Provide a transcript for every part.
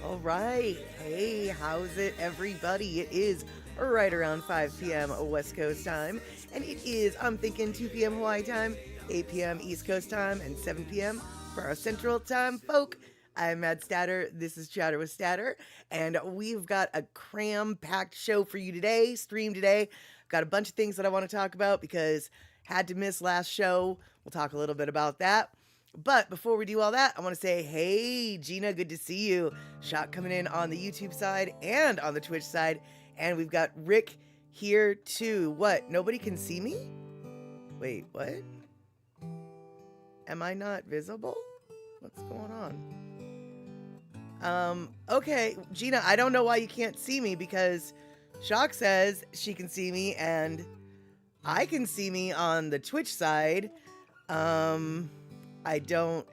All right. Hey, how's it, everybody? It is right around 5 p.m. West Coast time, and it is, I'm thinking, 2 p.m. Hawaii time, 8 p.m. East Coast time, and 7 p.m. for our Central Time folk. I'm MadStatter. This is Chatter with Statter, and we've got a cram-packed show for you today, stream today. Got a bunch of things that I want to talk about because had to miss last show. We'll talk a little bit about that. But before we do all that, I want to say, hey, Gina, good to see you. Shot coming in on the YouTube side and on the Twitch side. And we've got Rick here too. What? Nobody can see me? Wait, what? Am I not visible? What's going on? Okay, Gina, I don't know why you can't see me because Shock says she can see me and I can see me on the Twitch side. I don't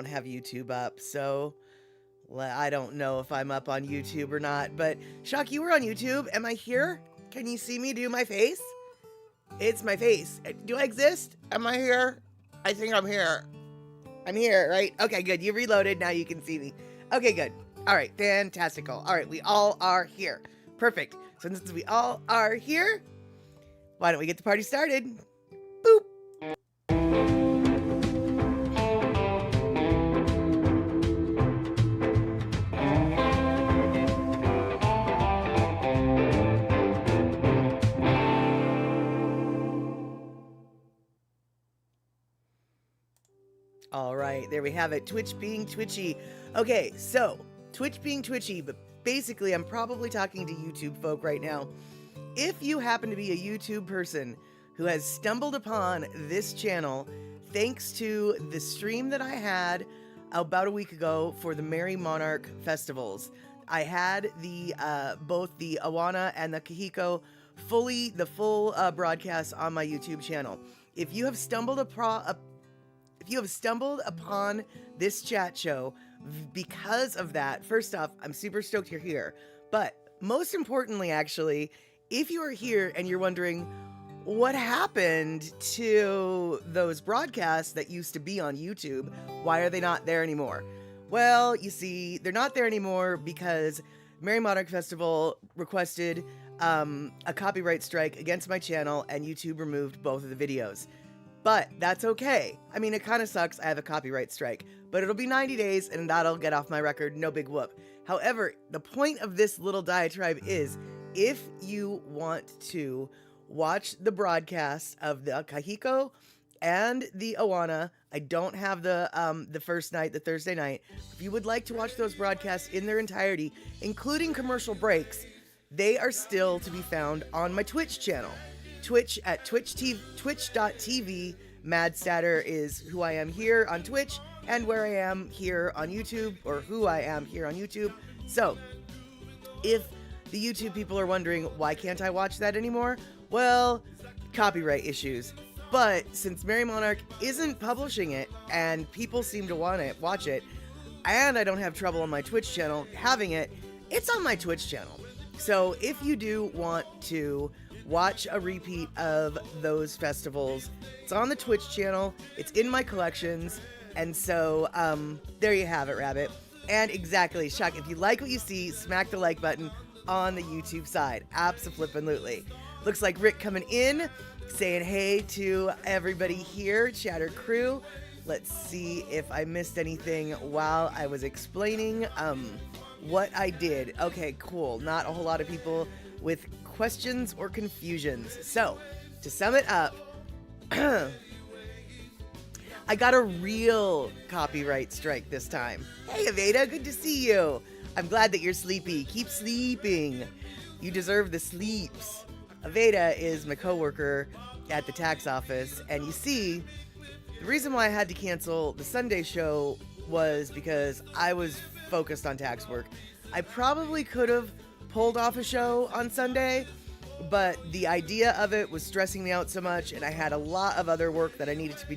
have YouTube up, so I don't know if I'm up on YouTube or not, but Shock, you were on YouTube. Am I here? Can you see me do my face? It's my face. Do I exist? Am I here? I think I'm here. I'm here, right? Okay, good. You reloaded. Now you can see me. Okay, good. All right, fantastical. All right, we all are here. Perfect. So since we all are here, why don't we get the party started? Boop. All right, there we have it. Twitch being twitchy. Okay, so Twitch being twitchy, but basically I'm probably talking to YouTube folk right now. If you happen to be a YouTube person who has stumbled upon this channel thanks to the stream that I had about a week ago for the Merry Monarch festivals, I had the both the Awana and the Kahiko the full broadcast on my YouTube channel. If you have stumbled upon this chat show because of that, first off, I'm super stoked you're here. But most importantly, actually, if you are here and you're wondering what happened to those broadcasts that used to be on YouTube, why are they not there anymore? Well, you see, they're not there anymore because Merry Monarch Festival requested a copyright strike against my channel and YouTube removed both of the videos. But that's okay. I mean, it kind of sucks I have a copyright strike, but it'll be 90 days and that'll get off my record, no big whoop. However, the point of this little diatribe is, if you want to watch the broadcast of the Kahiko and the Awana, I don't have the first night, the Thursday night. If you would like to watch those broadcasts in their entirety, including commercial breaks, they are still to be found on my Twitch channel. Twitch at twitch.tv. MadStatter is who I am here on Twitch and where I am here on YouTube, or who I am here on YouTube. So, if the YouTube people are wondering, why can't I watch that anymore? Well, copyright issues. But since Merry Monarch isn't publishing it and people seem to want to watch it, and I don't have trouble on my Twitch channel having it, it's on my Twitch channel. So if you do want to watch a repeat of those festivals, it's on the Twitch channel, it's in my collections, and so there you have it, Rabbit. And exactly, Shock, if you like what you see, smack the like button on the YouTube side. Abso-flippin'-lutely. Looks like Rick coming in, saying hey to everybody here, Chatter crew. Let's see if I missed anything while I was explaining what I did. Okay, cool. Not a whole lot of people with questions or confusions. So, to sum it up, I got a real copyright strike this time. Hey, Aveda, good to see you. I'm glad that you're sleepy. Keep sleeping. You deserve the sleeps. Aveda is my coworker at the tax office, and you see, the reason why I had to cancel the Sunday show was because I was focused on tax work. I probably could have pulled off a show on Sunday, but the idea of it was stressing me out so much, and I had a lot of other work that needed to be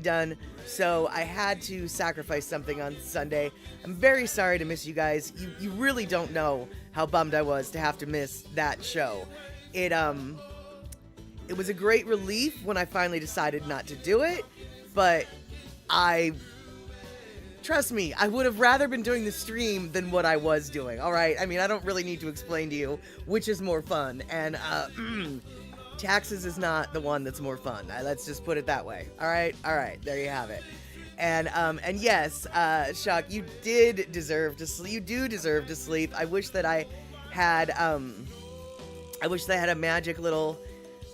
done, so I had to sacrifice something on Sunday. I'm very sorry to miss you guys. You really don't know how bummed I was to have to miss that show. It was a great relief when I finally decided not to do it, but I trust me, I would have rather been doing the stream than what I was doing, all right? I mean, I don't really need to explain to you which is more fun, and taxes is not the one that's more fun. Let's just put it that way, all right? All right, there you have it. And yes, Shock, you did deserve to sleep. You do deserve to sleep. I wish that I had a magic little,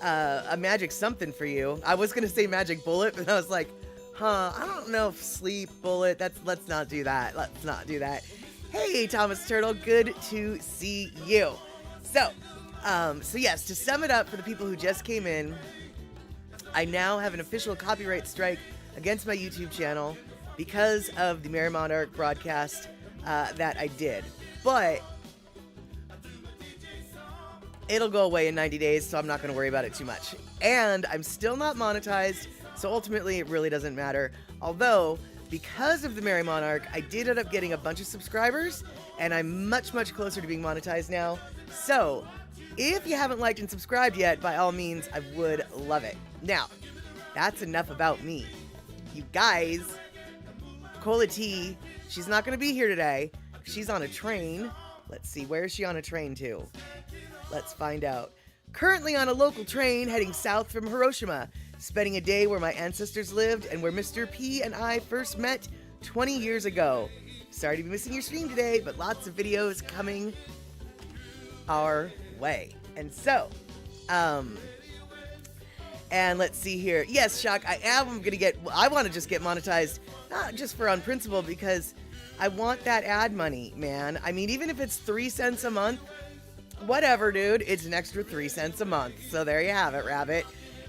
a magic something for you. I was gonna say magic bullet, but I was like, I don't know if sleep bullet. Let's not do that. Let's not do that. Hey, Thomas Turtle, good to see you. So yes, to sum it up for the people who just came in, I now have an official copyright strike against my YouTube channel because of the Merry Monarch broadcast that I did. But it'll go away in 90 days, so I'm not going to worry about it too much. And I'm still not monetized, so ultimately it really doesn't matter. Although, because of the Merry Monarch, I did end up getting a bunch of subscribers, and I'm much, much closer to being monetized now. So, if you haven't liked and subscribed yet, by all means, I would love it. Now, that's enough about me. You guys, Cola T, she's not going to be here today. She's on a train. Let's see, where is she on a train to? Let's find out. Currently on a local train heading south from Hiroshima, spending a day where my ancestors lived and where Mr. P and I first met 20 years ago. Sorry to be missing your stream today, but lots of videos coming our way. And so, and let's see here. Yes, Shock, I want to just get monetized, not just for on principle, because I want that ad money, man. I mean, even if it's 3 cents a month, whatever, dude, it's an extra 3 cents a month. So there you have it, Rabbit.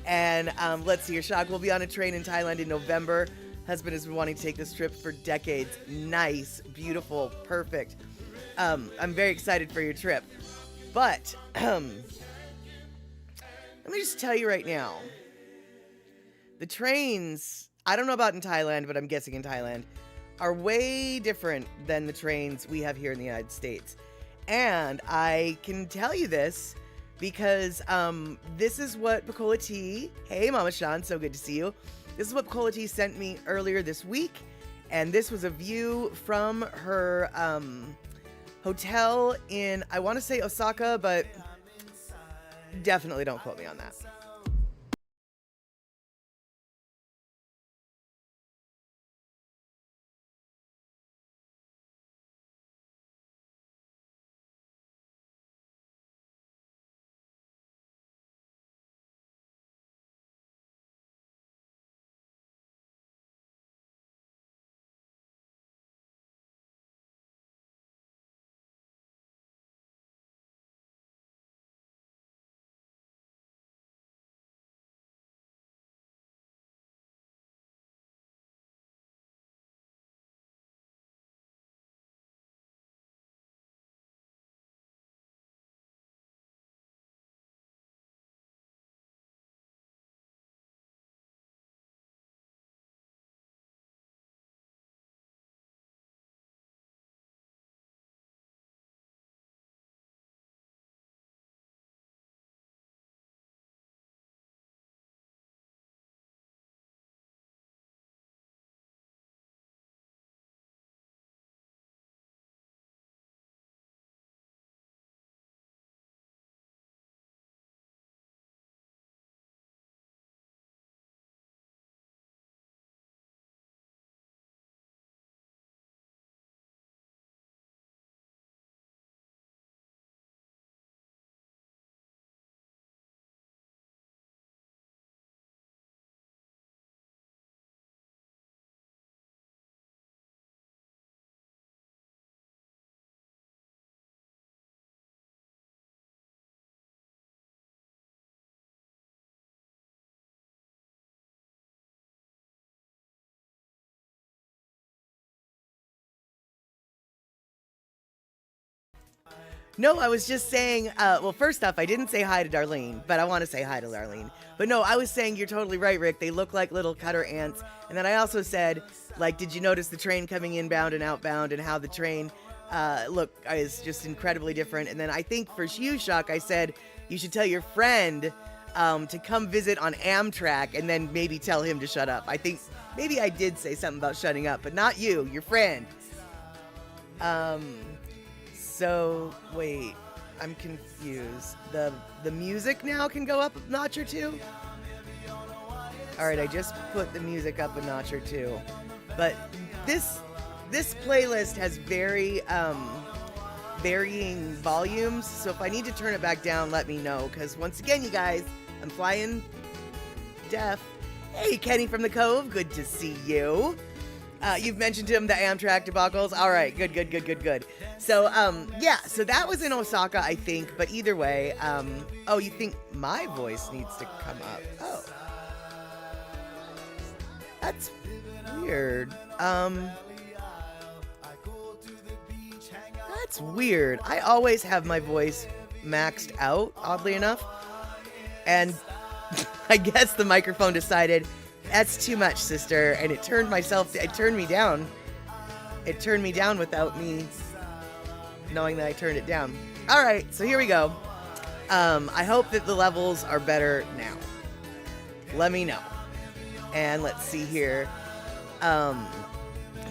And let's see here, Shock, we'll be on a train in Thailand in November. Husband has been wanting to take this trip for decades. Nice, beautiful, perfect. I'm very excited for your trip. But, let me just tell you right now, the trains, I don't know about in Thailand, but I'm guessing in Thailand, are way different than the trains we have here in the United States. And I can tell you this because this is what Bacola T, hey Mama Sean, so good to see you. This is what Bacola T sent me earlier this week. And this was a view from her hotel in, I want to say Osaka, but definitely don't quote me on that. No, I was just saying, well, first off, I didn't say hi to Darlene, but I want to say hi to Darlene. But no, I was saying you're totally right, Rick. They look like little cutter ants. And then I also said, like, did you notice the train coming inbound and outbound and how the train look is just incredibly different? And then I think for you, Shock, I said you should tell your friend to come visit on Amtrak and then maybe tell him to shut up. I think Maybe I did say something about shutting up, but not you, your friend. So, wait, I'm confused. The music now can go up a notch or two? Alright, I just put the music up a notch or two. But this playlist has very, varying volumes, so if I need to turn it back down, let me know, because once again, you guys, I'm flying deaf. Hey, Kenny from the Cove, good to see you. You've mentioned him, the Amtrak debacles. All right, good. So, yeah, so that was in Osaka, I think, but either way, oh, you think my voice needs to come up? Oh. That's weird. That's weird. I always have my voice maxed out, oddly enough. And I guess the microphone decided, that's too much, sister. And it turned me down. It turned me down without me knowing that I turned it down. All right, so here we go. I hope that the levels are better now. Let me know. And let's see here.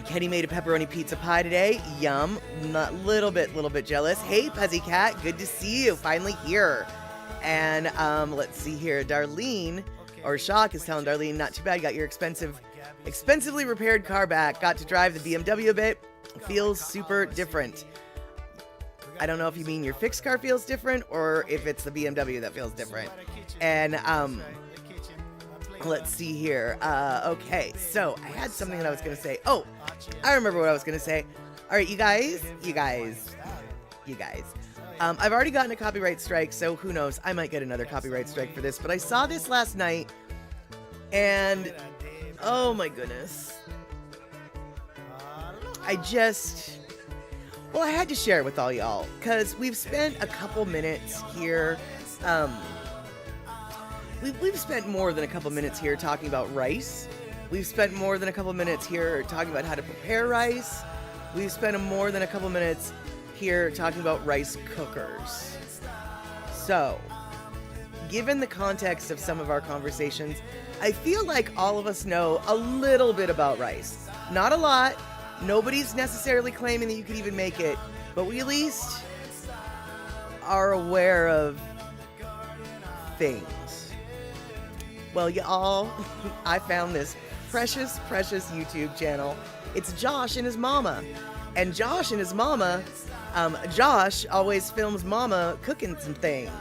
Kenny made a pepperoni pizza pie today. Yum. Not little bit jealous. Hey, Puzzy Cat, good to see you. Finally here. And let's see here. Darlene, or Shock, is telling Darlene, not too bad. Got your expensively repaired car back. Got to drive the BMW a bit. Feels super different. I don't know if you mean your fixed car feels different or if it's the BMW that feels different. And let's see here. Okay, so I had something that I was going to say. Oh, I remember what I was going to say. All right, you guys. I've already gotten a copyright strike, so who knows? I might get another copyright strike for this. But I saw this last night, and oh my goodness. I had to share it with all y'all, because we've spent a couple minutes here. We've spent more than a couple minutes here talking about rice. We've spent more than a couple minutes here talking about how to prepare rice. We've spent more than a couple minutes here talking about rice cookers. So, given the context of some of our conversations, I feel like all of us know a little bit about rice. Not a lot. Nobody's necessarily claiming that you could even make it, but we at least are aware of things. Well, y'all, I found this precious YouTube channel. It's Josh and his mama. And Josh and his mama, Josh always films Mama cooking some things.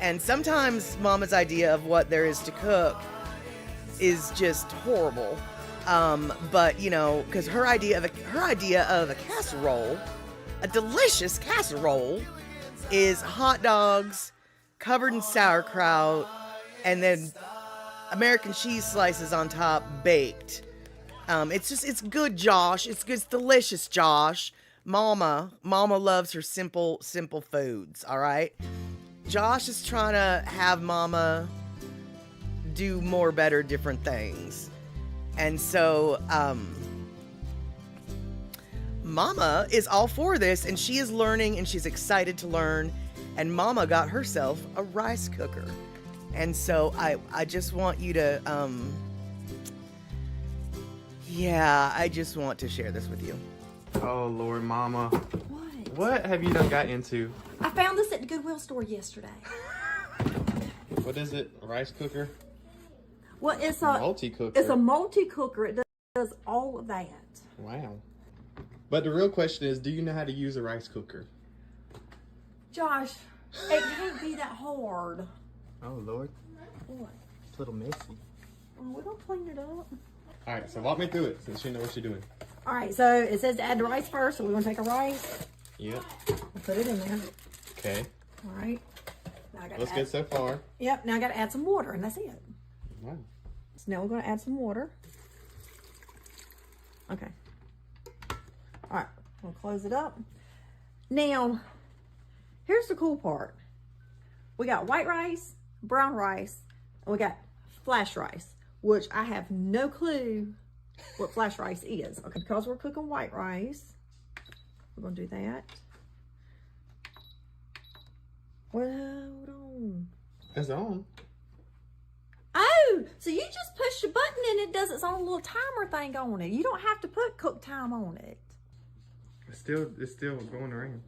And sometimes Mama's idea of what there is to cook is just horrible. But you know, because her idea of a casserole, a delicious casserole, is hot dogs covered in sauerkraut and then American cheese slices on top, baked. It's good, Josh. It's good, it's delicious, Josh. Mama loves her simple foods. All right. Josh is trying to have Mama do more, better, different things. And so, Mama is all for this, and she is learning, and she's excited to learn, and Mama got herself a rice cooker. And so, I just want you to, I just want to share this with you. Oh, Lord, Mama. What? What have you done got into? I found this at the Goodwill store yesterday. What is it? A rice cooker? Well, it's a multi-cooker. It's a multi-cooker. It does all of that. Wow. But the real question is, do you know how to use a rice cooker? Josh, it can't be that hard. Oh, Lord. What? It's a little messy. Oh, we're gonna clean it up. All right, so walk me through it since you know what you're doing. All right, so it says to add the rice first, so we're gonna take a rice. Yep. We'll put it in there. Okay. All right. Now I gotta Looks good so far. Yep, now I gotta add some water, and that's it. Wow. So now we're gonna add some water. Okay. All right, we'll close it up. Now, here's the cool part. We got white rice, brown rice, and we got flash rice, which I have no clue what flash rice is. Okay, because we're cooking white rice, we're gonna do that. Well, hold on. It's on. Oh, So you just push the button and it does its own little timer thing on it. You don't have to put cook time on it. It's still going around.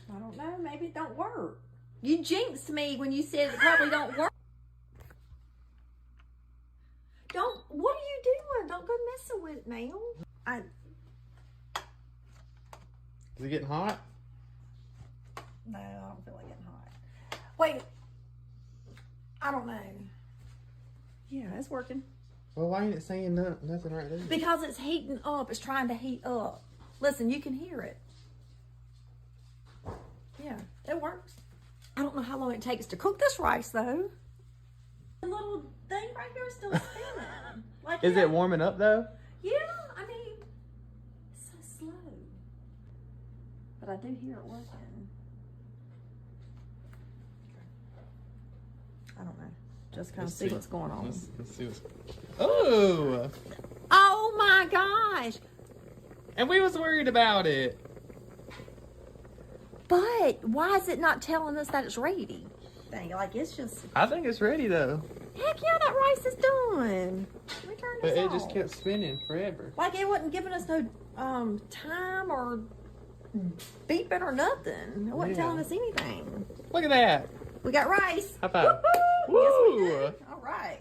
I don't know. Maybe it don't work. You jinxed me when you said it probably don't work. What are you doing? Don't go messing with it now. Is it getting hot? No, I don't feel like getting hot. Wait. I don't know. Yeah, it's working. Well, why ain't it saying nothing right there? Because it's heating up. It's trying to heat up. Listen, you can hear it. Yeah, it works. I don't know how long it takes to cook this rice, though. The little thing right here is still spinning. Like, Is it warming up, though? Yeah, I mean, it's so slow. But I do hear it working. I don't know. Just kind of see what's going on. Let's see what's... Oh! Oh my gosh! And we was worried about it. But why is it not telling us that it's ready? Dang, like it's just... I think it's ready, though. Heck yeah, that rice is done. Let me turn this But it off. just kept spinning forever. Like it wasn't giving us no time or beeping or nothing. It wasn't telling us anything. Look at that. We got rice. High five. Woo-hoo! Yes, we Woo! did. All right.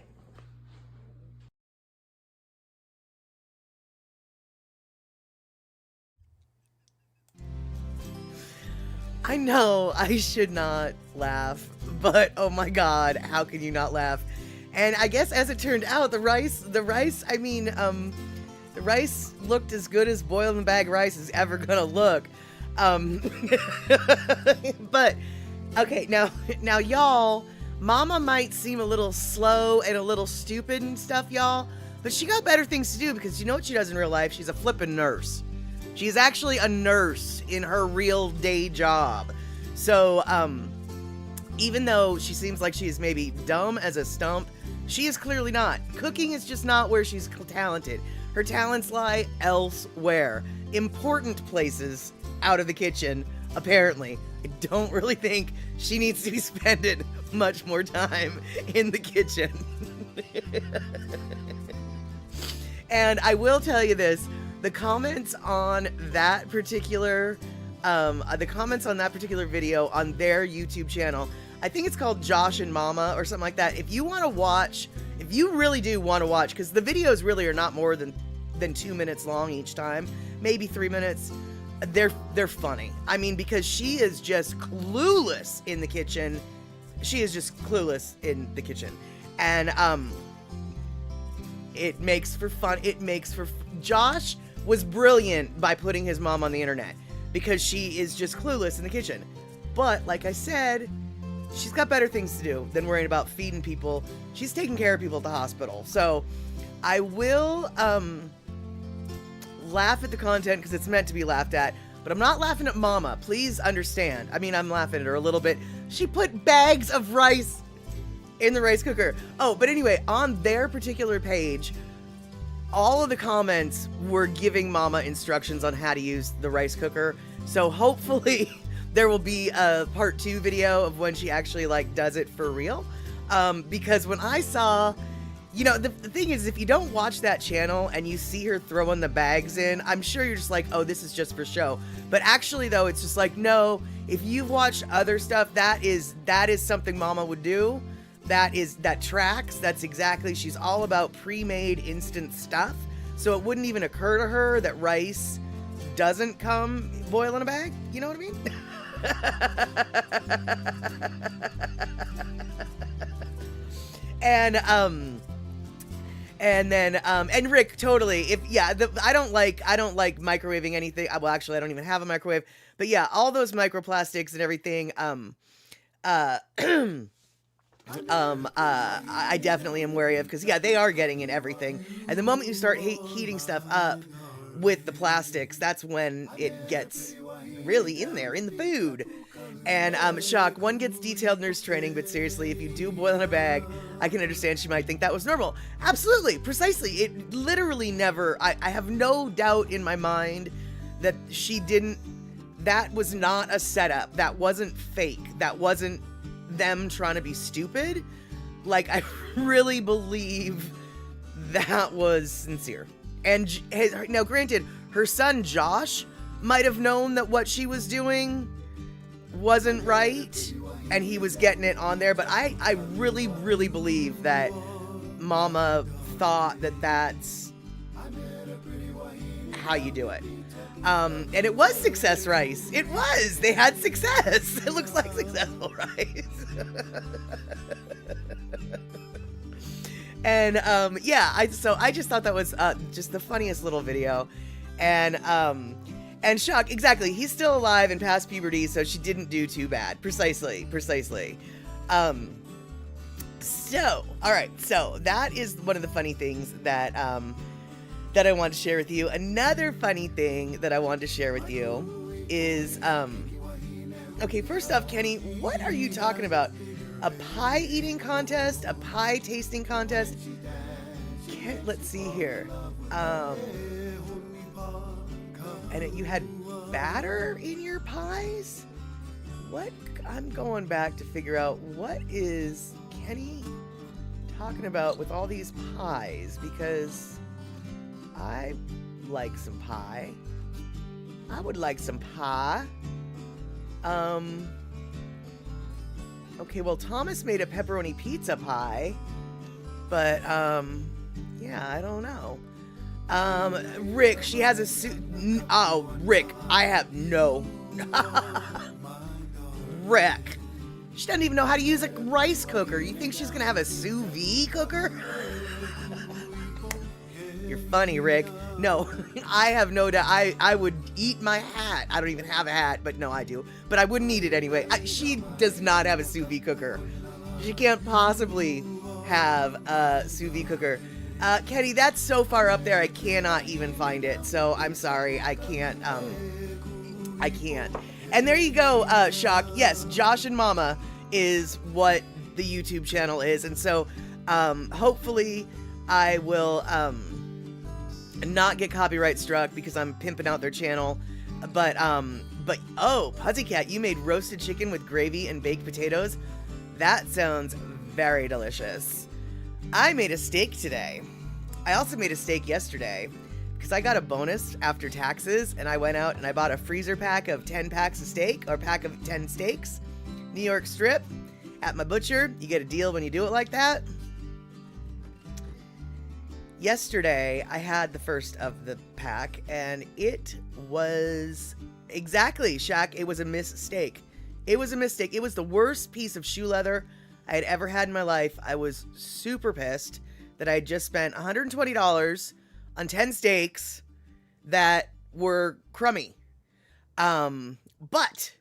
I know I should not laugh, but oh my god, how can you not laugh? And I guess as it turned out, the rice, the rice looked as good as boiled in the bag rice is ever gonna look. But okay, now y'all, Mama might seem a little slow and a little stupid and stuff, y'all, but she got better things to do because you know what she does in real life? She's a flippin' nurse. She's actually a nurse in her real day job. So, even though she seems like she is maybe dumb as a stump, she is clearly not. Cooking is just not where she's talented. Her talents lie elsewhere. Important places out of the kitchen, apparently. I don't really think she needs to be spending much more time in the kitchen. And I will tell you this, the comments on that particular video on their YouTube channel, I think it's called Josh and Momma or something like that. If you want to watch, if you really do want to watch, because the videos really are not more than 2 minutes long each time, maybe 3 minutes. They're funny. I mean, because she is just clueless in the kitchen. She is just clueless in the kitchen, and it makes for fun. Josh was brilliant by putting his mom on the internet because she is just clueless in the kitchen. But like I said, she's got better things to do than worrying about feeding people. She's taking care of people at the hospital. So I will laugh at the content because it's meant to be laughed at, but I'm not laughing at Mama. Please understand. I mean, I'm laughing at her a little bit. She put bags of rice in the rice cooker. Oh, but anyway, on their particular page, all of the comments were giving Mama instructions on how to use the rice cooker. So hopefully there will be a part 2 video of when she actually like does it for real. Because when I saw, you know, the thing is, if you don't watch that channel and you see her throwing the bags in, I'm sure you're just like, oh, this is just for show. But actually though, it's just like, no, if you've watched other stuff, that is something Mama would do. That tracks. That's exactly, she's all about pre-made instant stuff. So it wouldn't even occur to her that rice doesn't come boiled in a bag. You know what I mean? And Rick, totally. I don't like microwaving anything. Well, actually, I don't even have a microwave. But yeah, all those microplastics and everything. I definitely am wary of, because yeah, they are getting in everything. And the moment you start heating stuff up with the plastics, that's when it gets really in there, in the food. And shock, one gets detailed nurse training, but seriously, if you do boil in a bag, I can understand she might think that was normal. Absolutely, precisely. It literally never, I have no doubt in my mind that she didn't, that was not a setup. That wasn't fake. That wasn't them trying to be stupid. Like, I really believe that was sincere. And now, granted, her son Josh might have known that what she was doing wasn't right, and he was getting it on there, but I really, really believe that Momma thought that that's how you do it. And it was success rice. It was. They had success. It looks like successful rice. And yeah, I just thought that was just the funniest little video. And Shock, exactly, he's still alive and past puberty, so she didn't do too bad. Precisely. So, all right, so that is one of the funny things that that I want to share with you. Another funny thing that I wanted to share with you is, okay, first off, Kenny, what are you talking about? A pie eating contest? A pie tasting contest? Let's see here. And you had batter in your pies? What? I'm going back to figure out what is Kenny talking about with all these pies, because I like some pie. I would like some pie. Okay, well, Thomas made a pepperoni pizza pie, but, yeah, I don't know. Rick, she has a oh, Rick, I have no. Rick. She doesn't even know how to use a rice cooker. You think she's gonna have a sous vide cooker? You're funny, Rick. No, I have no doubt. I would eat my hat. I don't even have a hat, but no, I do. But I wouldn't eat it anyway. She does not have a sous vide cooker. She can't possibly have a sous vide cooker. Kenny, that's so far up there, I cannot even find it. So I'm sorry, I can't. I can't. And there you go, Shock. Yes, Josh and Momma is what the YouTube channel is. And so, hopefully I will, not get copyright struck because I'm pimping out their channel. But oh, Pussycat, you made roasted chicken with gravy and baked potatoes. That sounds very delicious. I made a steak today. I also made a steak yesterday because I got a bonus after taxes, and I went out and I bought a freezer pack of 10 packs of steak, or pack of 10 steaks, New York strip, at my butcher. You get a deal when you do it like that. Yesterday, I had the first of the pack, and it was exactly, Shaq, it was a mistake. It was a mistake. It was the worst piece of shoe leather I had ever had in my life. I was super pissed that I had just spent $120 on 10 steaks that were crummy. But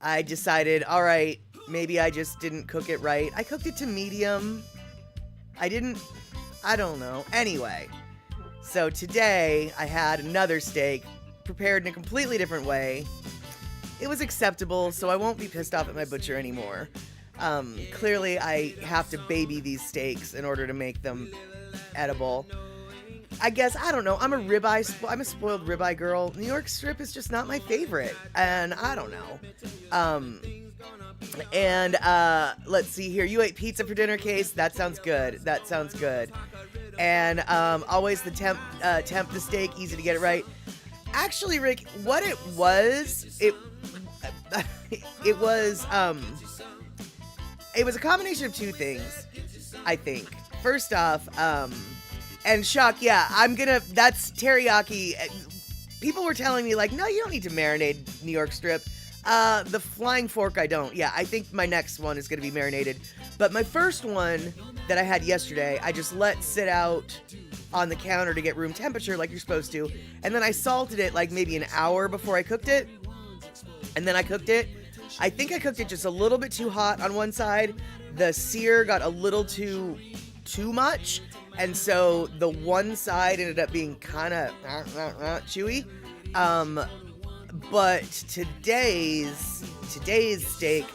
I decided, all right, maybe I just didn't cook it right. I cooked it to medium. I don't know. Anyway, so today I had another steak prepared in a completely different way. It was acceptable, so I won't be pissed off at my butcher anymore. Clearly I have to baby these steaks in order to make them edible. I guess, I don't know, I'm a spoiled ribeye girl. New York strip is just not my favorite, and I don't know. Let's see here. You ate pizza for dinner, Case? That sounds good. And, always the temp the steak, easy to get it right. Actually, Rick, what it was, it was a combination of two things, I think. First off, and Shock, yeah, that's teriyaki. People were telling me, like, no, you don't need to marinate New York strip. The flying fork, I don't. Yeah, I think my next one is going to be marinated. But my first one that I had yesterday, I just let sit out on the counter to get room temperature like you're supposed to. And then I salted it like maybe an hour before I cooked it. And then I cooked it. I think I cooked it just a little bit too hot on one side. The sear got a little too much. And so the one side ended up being kind of chewy. But today's steak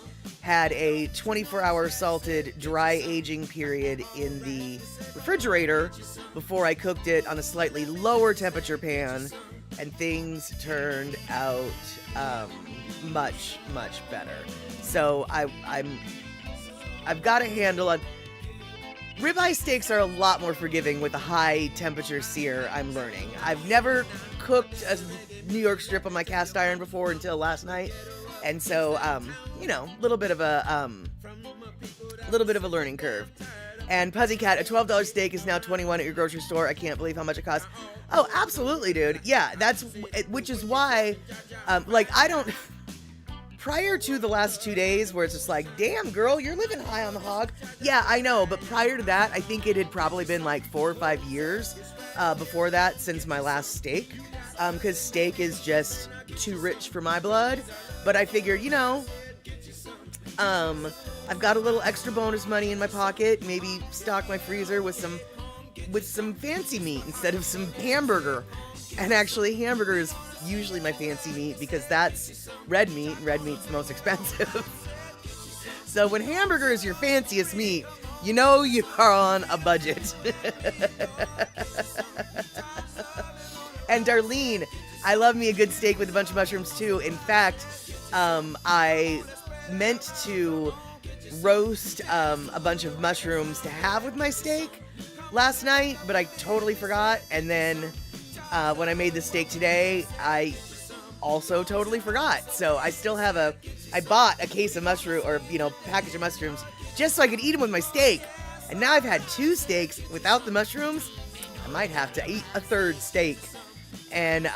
had a 24-hour salted dry aging period in the refrigerator before I cooked it on a slightly lower temperature pan, and things turned out much better. So I've got a handle on. Ribeye steaks are a lot more forgiving with a high temperature sear, I'm learning. I've never cooked a New York strip on my cast iron before until last night. And so, you know, a little bit of a learning curve. And Puzzycat, a $12 steak is now $21 at your grocery store. I can't believe how much it costs. Oh, absolutely, dude. Yeah, which is why, like, I don't... Prior to the last 2 days where it's just like, damn, girl, you're living high on the hog. Yeah, I know. But prior to that, I think it had probably been like 4 or 5 years before that since my last steak. Because steak is just too rich for my blood. But I figured, you know, I've got a little extra bonus money in my pocket. Maybe stock my freezer with some fancy meat instead of some hamburger. And actually, hamburger is usually my fancy meat because that's red meat. Red meat's the most expensive. So when hamburger is your fanciest meat, you know you are on a budget. And Darlene, I love me a good steak with a bunch of mushrooms too. In fact, I meant to roast a bunch of mushrooms to have with my steak last night, but I totally forgot. And then when I made the steak today, I also totally forgot. So I still have I bought a case of mushroom, or, you know, package of mushrooms just so I could eat them with my steak. And now I've had 2 steaks without the mushrooms. I might have to eat a 3rd steak. And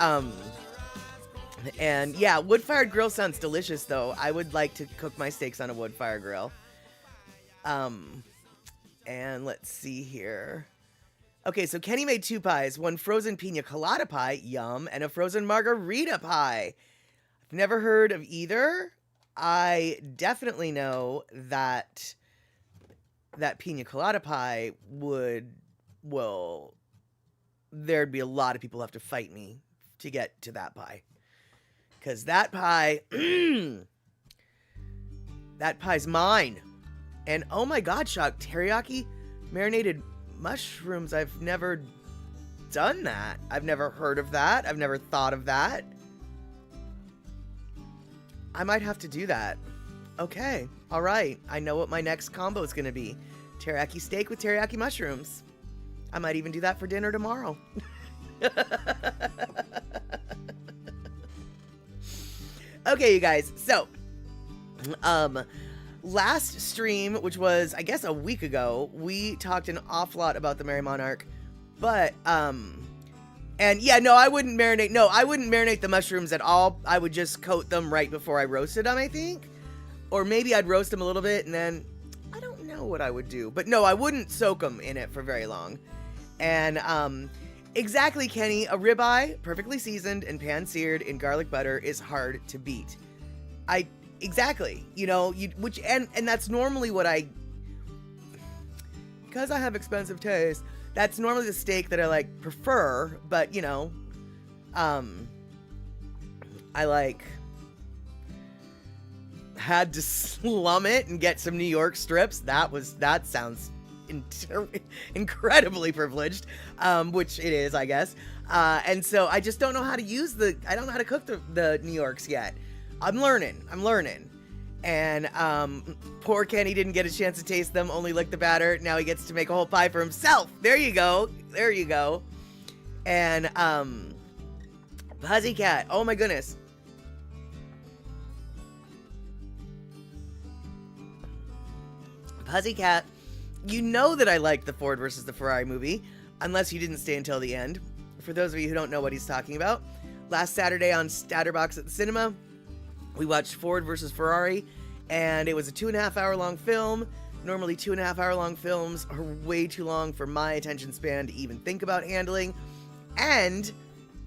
yeah, wood-fired grill sounds delicious though. I would like to cook my steaks on a wood-fire grill. And let's see here. Okay, so Kenny made 2 pies, one frozen pina colada pie, yum, and a frozen margarita pie. I've never heard of either. I definitely know that pina colada pie there'd be a lot of people who have to fight me to get to that pie. Because that pie, that pie's mine. And oh my God, Shock, teriyaki marinated mushrooms. I've never done that. I've never heard of that. I've never thought of that. I might have to do that. Okay. All right. I know what my next combo is going to be. Teriyaki steak with teriyaki mushrooms. I might even do that for dinner tomorrow. Okay, you guys. So, last stream, which was, I guess, a week ago, we talked an awful lot about the Merry Monarch, but, and yeah, no, I wouldn't marinate the mushrooms at all. I would just coat them right before I roasted them, I think, or maybe I'd roast them a little bit, and then, I don't know what I would do, but no, I wouldn't soak them in it for very long. And, exactly, Kenny, a ribeye, perfectly seasoned and pan-seared in garlic butter is hard to beat. Exactly, you know, and that's normally what because I have expensive taste, that's normally the steak that I like prefer, but you know, I had to slum it and get some New York strips. That sounds incredibly privileged, which it is, I guess. And so I just don't know how to I don't know how to cook the New Yorks yet. I'm learning. And poor Kenny didn't get a chance to taste them, only licked the batter. Now he gets to make a whole pie for himself. There you go. And Puzzycat, oh my goodness. Puzzycat, you know that I liked the Ford versus the Ferrari movie, unless you didn't stay until the end. For those of you who don't know what he's talking about, last Saturday on Statterbox at the cinema, we watched Ford versus Ferrari, and it was a 2.5 hour long film. Normally 2.5 hour long films are way too long for my attention span to even think about handling, and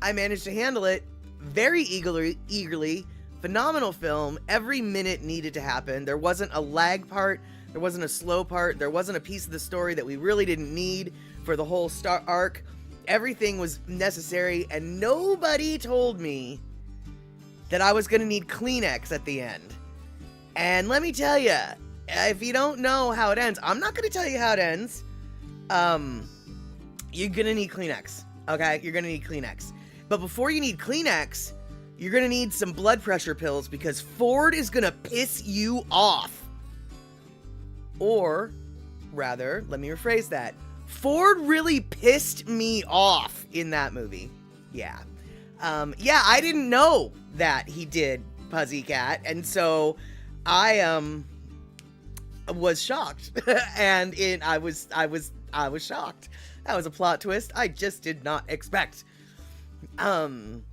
I managed to handle it very eagerly. Phenomenal film. Every minute needed to happen. There wasn't a lag part. There wasn't a slow part. There wasn't a piece of the story that we really didn't need for the whole arc. Everything was necessary, and nobody told me that I was going to need Kleenex at the end. And let me tell you, if you don't know how it ends, I'm not going to tell you how it ends. You're going to need Kleenex, okay? You're going to need Kleenex. But before you need Kleenex, you're going to need some blood pressure pills, because Ford is going to piss you off. Or rather, let me rephrase that. Ford really pissed me off in that movie. Yeah. Yeah, I didn't know that he did Pussycat, and so I was shocked. And I was shocked. That was a plot twist I just did not expect. And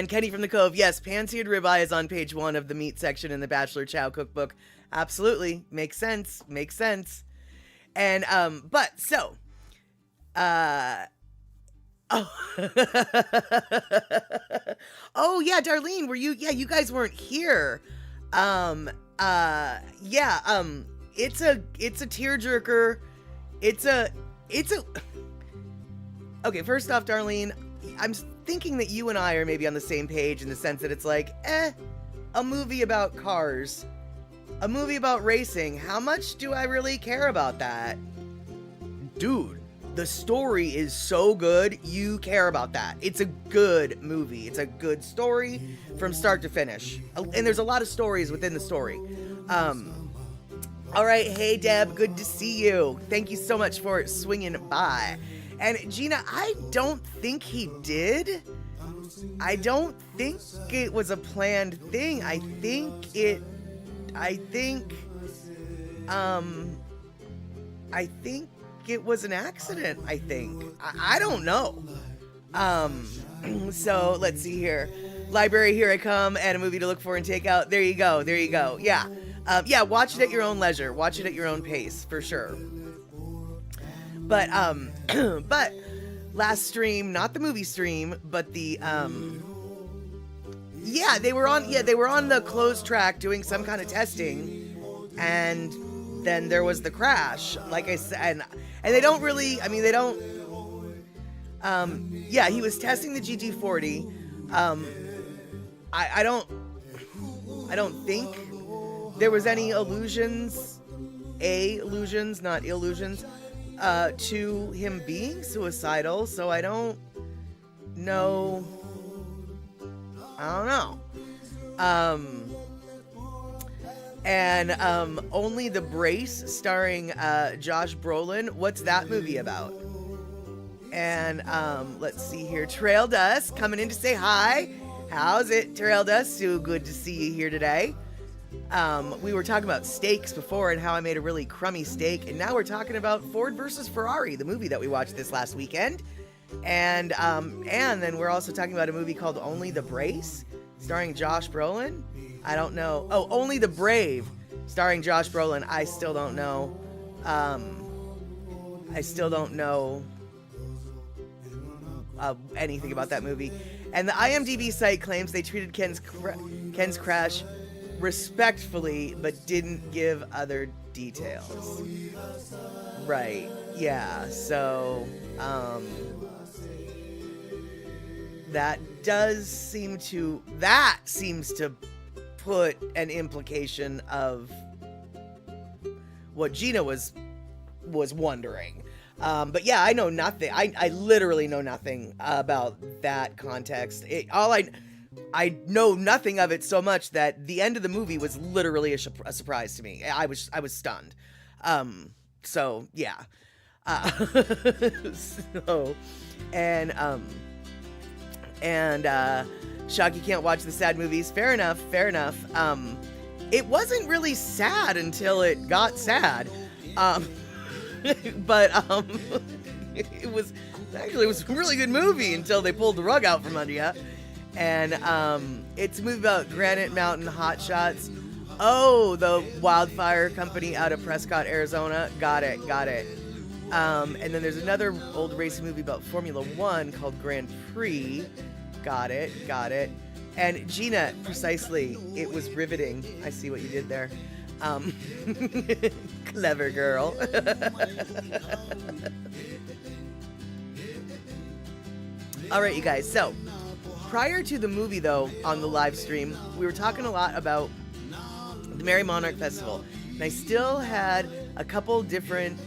Kenny from the Cove, yes, pan-seared ribeye is on page 1 of the meat section in the Bachelor Chow cookbook. Absolutely. Makes sense. Makes sense. And, but, so, oh. Oh, yeah, Darlene, were you, yeah, you guys weren't here. Yeah, it's a tearjerker. Okay, first off, Darlene, I'm thinking that you and I are maybe on the same page in the sense that it's like, a movie about cars. A movie about racing. How much do I really care about that? Dude, the story is so good, you care about that. It's a good movie. It's a good story from start to finish. And there's a lot of stories within the story. All right, hey Deb, good to see you. Thank you so much for swinging by. And Gina, I don't think he did. I don't think it was a planned thing. I think it was an accident, I think. I don't know. So let's see here. Library, here I come, and a movie to look for and take out. There you go. There you go. Yeah. Yeah, watch it at your own leisure. Watch it at your own pace, for sure. But, but last stream, not the movie stream, but the, yeah, they were on the closed track doing some kind of testing, and then there was the crash, like I said, and they don't really, I mean, they don't, yeah, he was testing the GT40. I don't think there was any illusions, not illusions, to him being suicidal, so I don't know. And Only the Brace, starring Josh Brolin. What's that movie about? And let's see here. Trail Dust coming in to say hi. How's it, Trail Dust? So good to see you here today. We were talking about steaks before and how I made a really crummy steak, and now we're talking about Ford versus Ferrari, the movie that we watched this last weekend. And then we're also talking about a movie called Only the Brace, starring Josh Brolin. I don't know. Oh, Only the Brave, starring Josh Brolin. I still don't know. Anything about that movie. And the IMDb site claims they treated Ken's crash respectfully, but didn't give other details. Right. Yeah. So, that seems to put an implication of what Gina was wondering. But yeah, I know nothing. I literally know nothing about that context. I know nothing of it so much that the end of the movie was literally a surprise to me. I was stunned. So yeah. So, and Shock, you can't watch the sad movies. Fair enough. It wasn't really sad until it got sad. But it was a really good movie until they pulled the rug out from under you. And it's a movie about Granite Mountain hotshots. Oh, the wildfire company out of Prescott, Arizona. Got it. And then there's another old racing movie about Formula One called Grand Prix. Got it. And Gina, precisely, it was riveting. I see what you did there. Clever girl. All right, you guys. So, prior to the movie, though, on the live stream, we were talking a lot about the Merry Monarch Festival. And I still had a couple different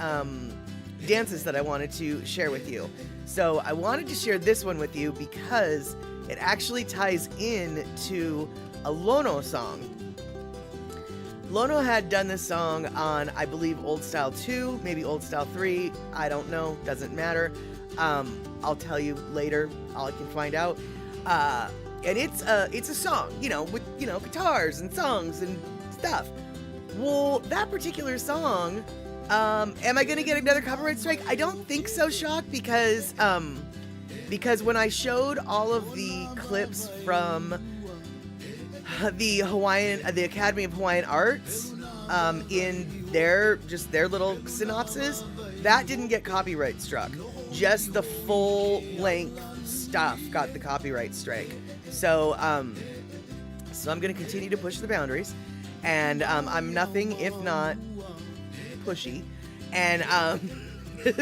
dances that I wanted to share with you. So I wanted to share this one with you because it actually ties in to a Lono song. Lono had done this song on, I believe, Old Style 2, maybe Old Style 3. I don't know. Doesn't matter. I'll tell you later. I can find out. And it's a song, with, guitars and songs and stuff. Well, that particular song, am I going to get another copyright strike? I don't think so, Shock, because when I showed all of the clips from the Academy of Hawaiian Arts, in their little synopsis, that didn't get copyright struck. Just the full length stuff got the copyright strike. So I'm going to continue to push the boundaries, and I'm nothing if not pushy. And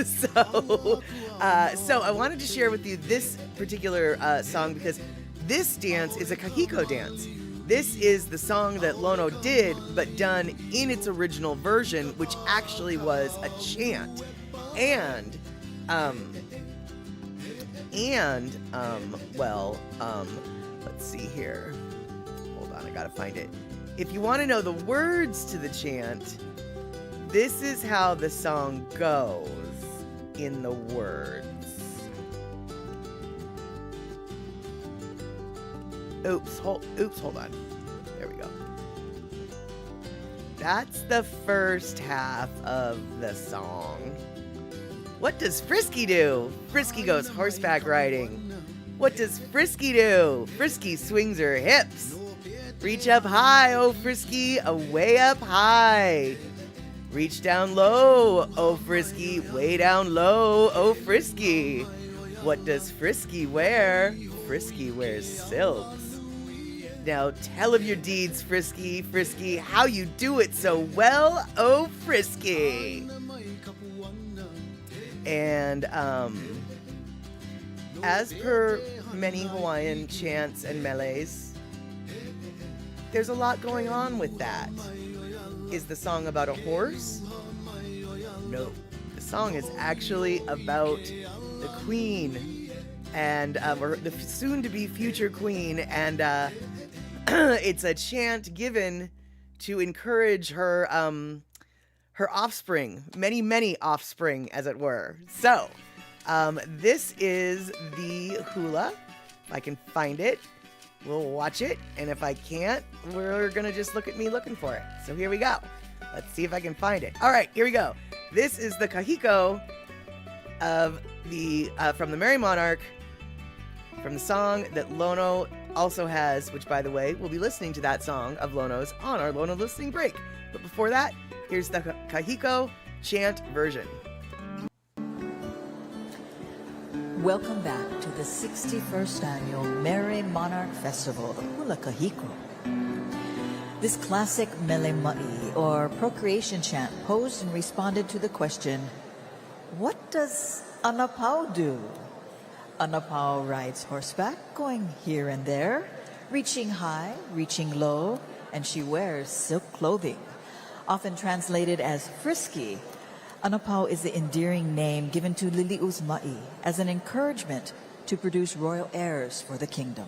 so I wanted to share with you this particular song because this dance is a Kahiko dance. This is the song that Lono did, but done in its original version, which actually was a chant. Let's see here. Hold on, I gotta find it. If you want to know the words to the chant, this is how the song goes in the words. Oops, hold on. There we go. That's the first half of the song. What does Frisky do? Frisky goes horseback riding. What does Frisky do? Frisky swings her hips. Reach up high, oh Frisky, away up high. Reach down low, oh Frisky, way down low, oh Frisky. What does Frisky wear? Frisky wears silks. Now tell of your deeds, Frisky, Frisky, how you do it so well, oh Frisky. And as per many Hawaiian chants and melees, there's a lot going on with that. Is the song about a horse? No. The song is actually about the queen and or the soon-to-be future queen, and it's a chant given to encourage her her offspring, many offspring, as it were. So, this is the Hula. If I can find it, we'll watch it, and if I can't, we're gonna just look at me looking for it. So here we go. Let's see if I can find it. All right, here we go. This is the Kahiko of the from the Merry Monarch, from the song that Lono also has, which, by the way, we'll be listening to that song of Lono's on our Lono listening break. But before that, here's the Kahiko chant version. Welcome back to the 61st Annual Merry Monarch Festival, the Hula Kahiko. This classic mele mai, or procreation chant, posed and responded to the question, what does Anapau do? Anapau rides horseback, going here and there, reaching high, reaching low, and she wears silk clothing. Often translated as frisky, Anapau is the endearing name given to Lili'u's ma'i as an encouragement to produce royal heirs for the kingdom.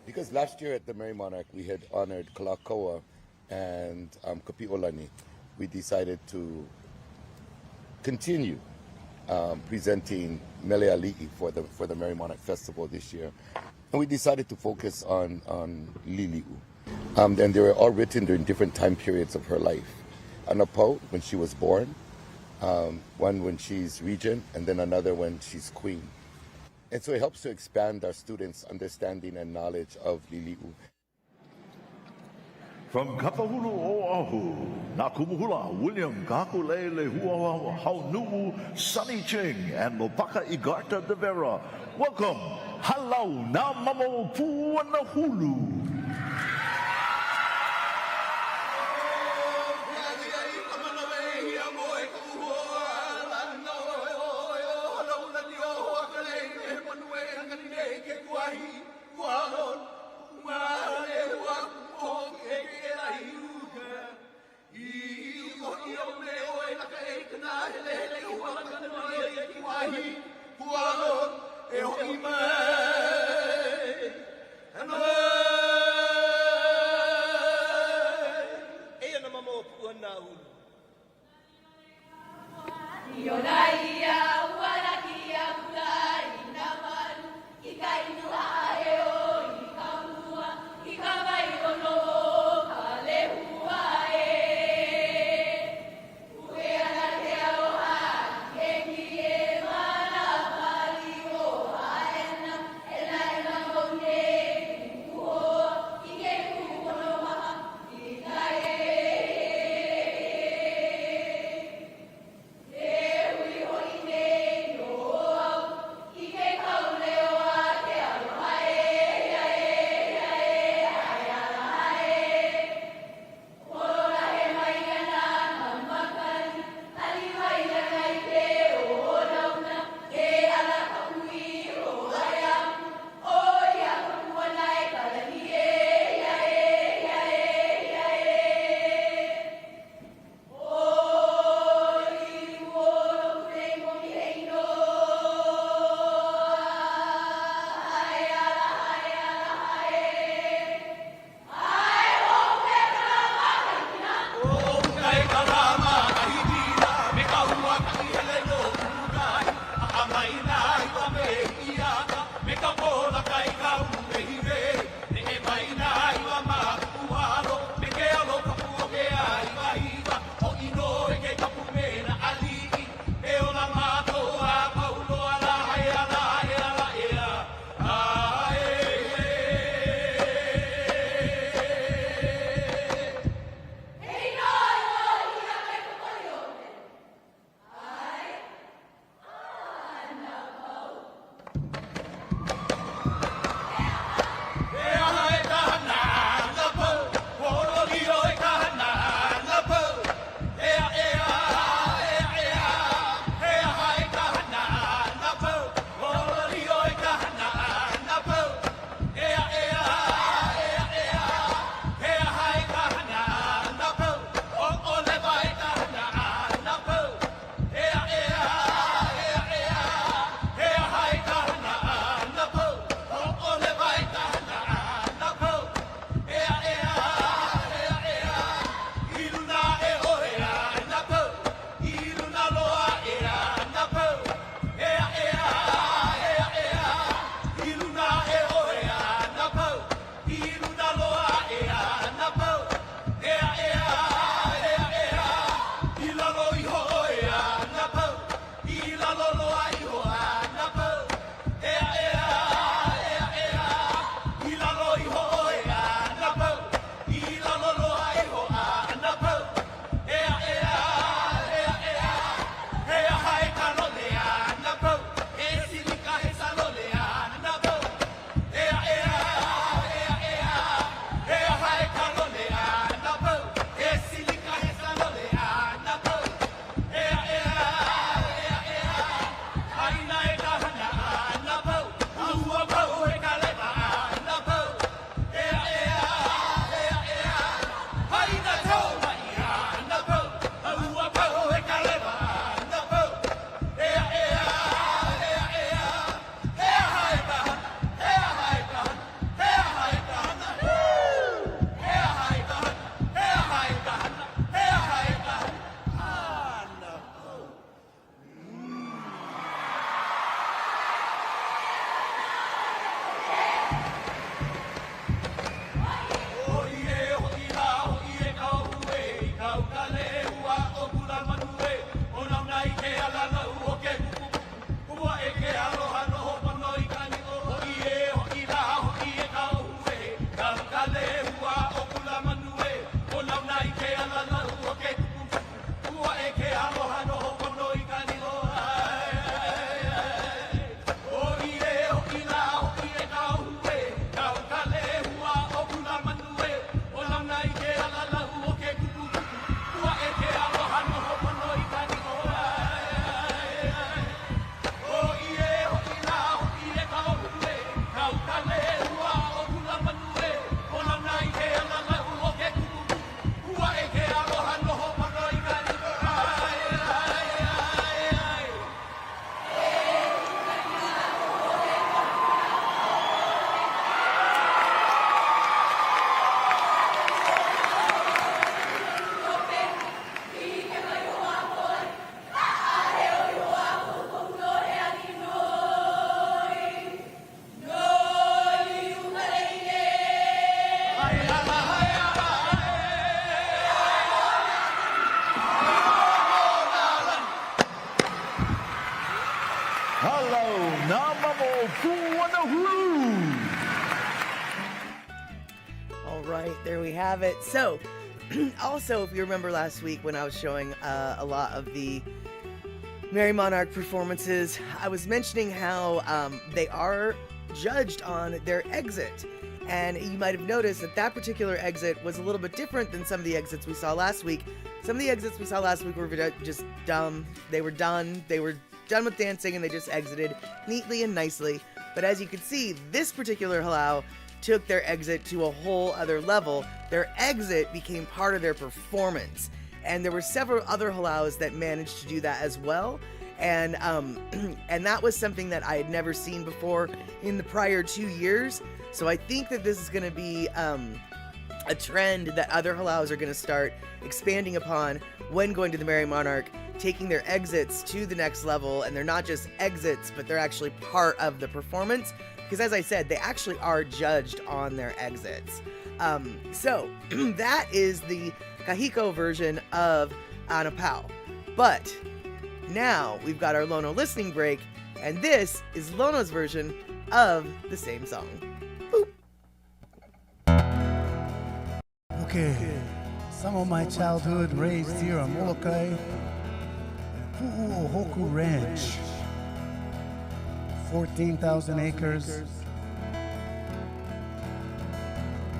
Because last year at the Merry Monarch we had honored Kalakaua and Kapi'olani, we decided to continue presenting Mele Ali'i for the Merry Monarch Festival this year. And we decided to focus on Lili'u. And they were all written during different time periods of her life. Anapau, when she was born, one when she's regent, and then another when she's queen. And so it helps to expand our students' understanding and knowledge of Lili'u. From Kapahulu Oahu, Nakumuhula, William Kakulele Huawa Haunu'u, Sunny Ching, and Lopaka Igarta de Vera. Welcome, Halau na Mamo Puana Hulu. We there we have it. So, also, if you remember last week when I was showing a lot of the Merry Monarch performances, I was mentioning how they are judged on their exit. And you might have noticed that that particular exit was a little bit different than some of the exits we saw last week. Some of the exits we saw last week were just dumb. They were done. They were done with dancing and they just exited neatly and nicely. But as you can see, this particular halau took their exit to a whole other level. Their exit became part of their performance. And there were several other halaus that managed to do that as well. And that was something that I had never seen before in the prior 2 years. So I think that this is going to be a trend that other halaus are going to start expanding upon when going to the Merry Monarch, taking their exits to the next level. And they're not just exits, but they're actually part of the performance. Because as I said, they actually are judged on their exits. So that is the Kahiko version of Anapau. But now we've got our Lono listening break, and this is Lono's version of the same song. Boop. Okay, some of my childhood raised here on Molokai, Pu'uohoku Ranch. 14,000 acres,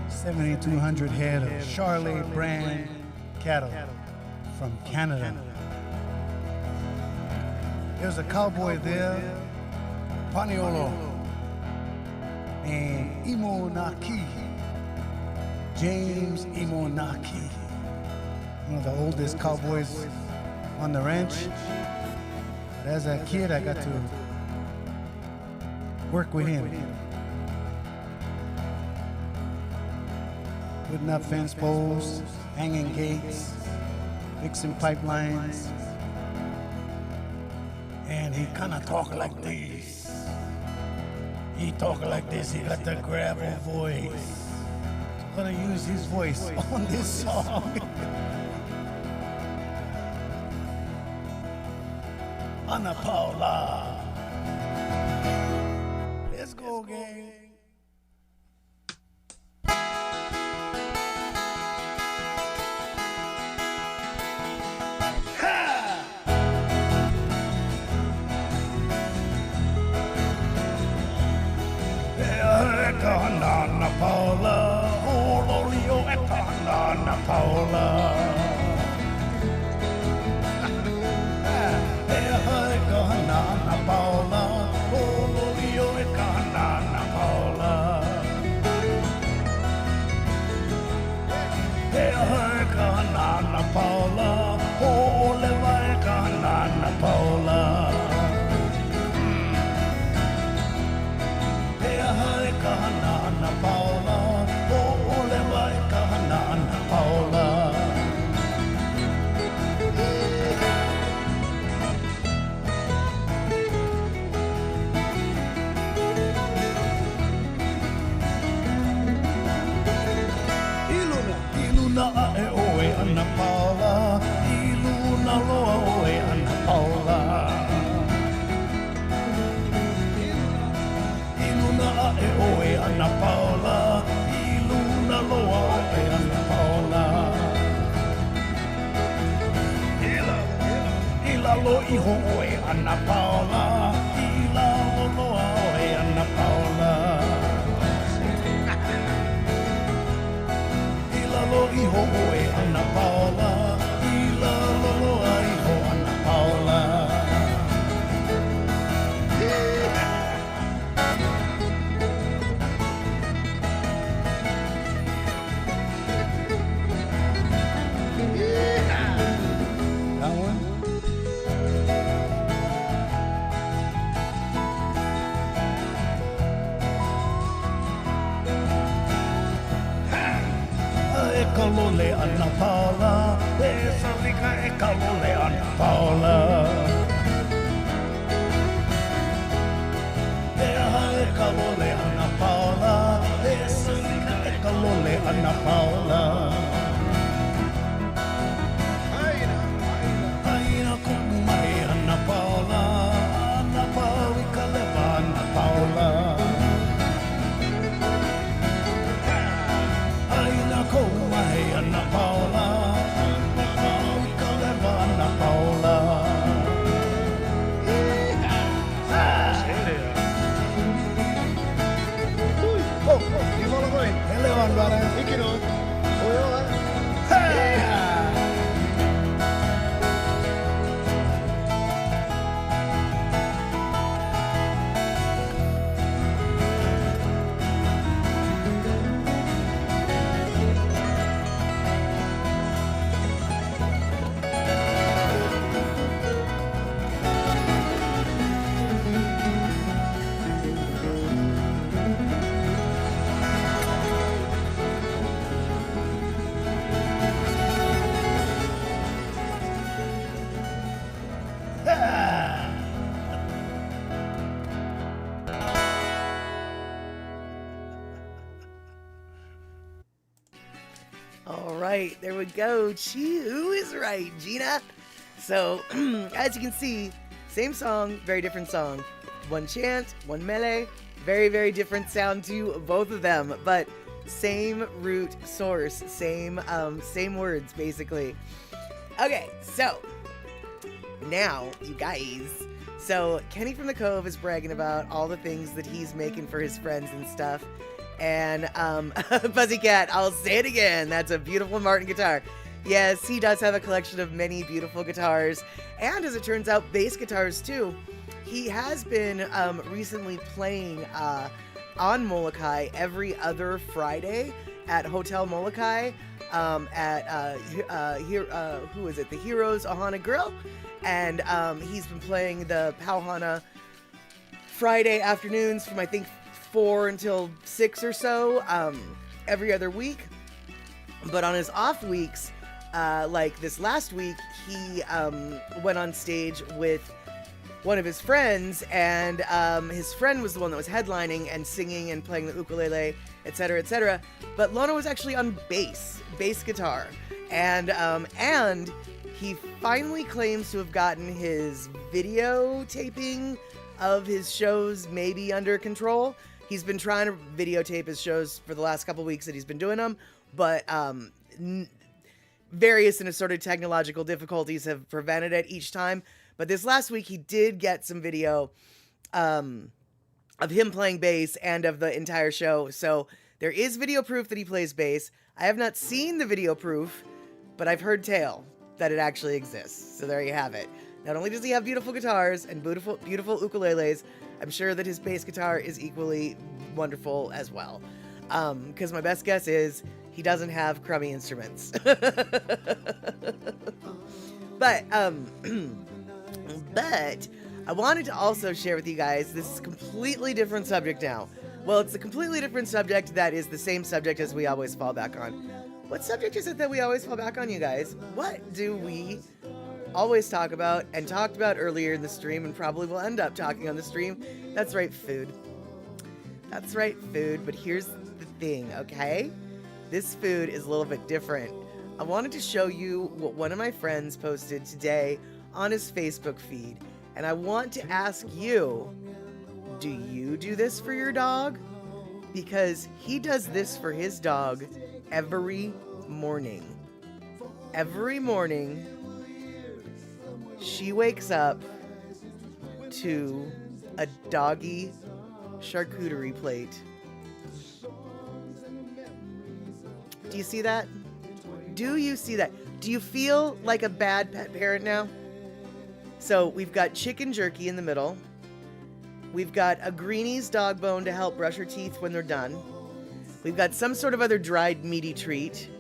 7,200 head of Charlet brand cattle from Canada. There's a cowboy there, Paniolo, named Imonaki, James Imonaki, one of the oldest cowboys on the ranch. But as a kid, I got to work with him, putting up fence poles, hanging gates, fixing pipelines, and he kind of talk like this. He talk like this. He got the gravel voice. I'm gonna use his voice on this song. Anapau. Let's go, gang. Ekalole Anapau, Esalika Ekalole Anapau. Ekalole Anapau, Esalika Ekalole Anapau. Aina kumai Anapau, Anapau ikaleva Anapau. right. There we go. Who is right, Gina? So, as you can see, same song, very different song. One chant, one melee, very, very different sound to both of them, but same root source, same words, basically. Okay, so now, you guys, so Kenny from the Cove is bragging about all the things that he's making for his friends and stuff. And Pussycat, I'll say it again, that's a beautiful Martin guitar. Yes, he does have a collection of many beautiful guitars, and as it turns out, bass guitars too. He has been recently playing on Molokai every other Friday at Hotel Molokai at who is it? The Heroes Ohana Grill, and he's been playing the Pauhana Friday afternoons from I think 4 until 6 or so every other week. But on his off weeks, like this last week, he went on stage with one of his friends, and his friend was the one that was headlining and singing and playing the ukulele, etc., etc. But Lono was actually on bass guitar, and he finally claims to have gotten his videotaping of his shows maybe under control. He's been trying to videotape his shows for the last couple weeks that he's been doing them, but various and assorted technological difficulties have prevented it each time. But this last week, he did get some video of him playing bass and of the entire show. So there is video proof that he plays bass. I have not seen the video proof, but I've heard tale that it actually exists. So there you have it. Not only does he have beautiful guitars and beautiful ukuleles, I'm sure that his bass guitar is equally wonderful as well. Because my best guess is he doesn't have crummy instruments. But I wanted to also share with you guys, this is a completely different subject now. Well, it's a completely different subject that is the same subject as we always fall back on. What subject is it that we always fall back on, you guys? What do we always talk about and talked about earlier in the stream and probably will end up talking on the stream? That's right, food. That's right, food. But here's the thing, okay? This food is a little bit different. I wanted to show you what one of my friends posted today on his Facebook feed. And I want to ask you, do you do this for your dog? Because he does this for his dog every morning. Every morning, she wakes up to a doggy charcuterie plate. Do you see that? Do you see that? Do you feel like a bad pet parent now? So we've got chicken jerky in the middle. We've got a Greenie's dog bone to help brush her teeth when they're done. We've got some sort of other dried meaty treat.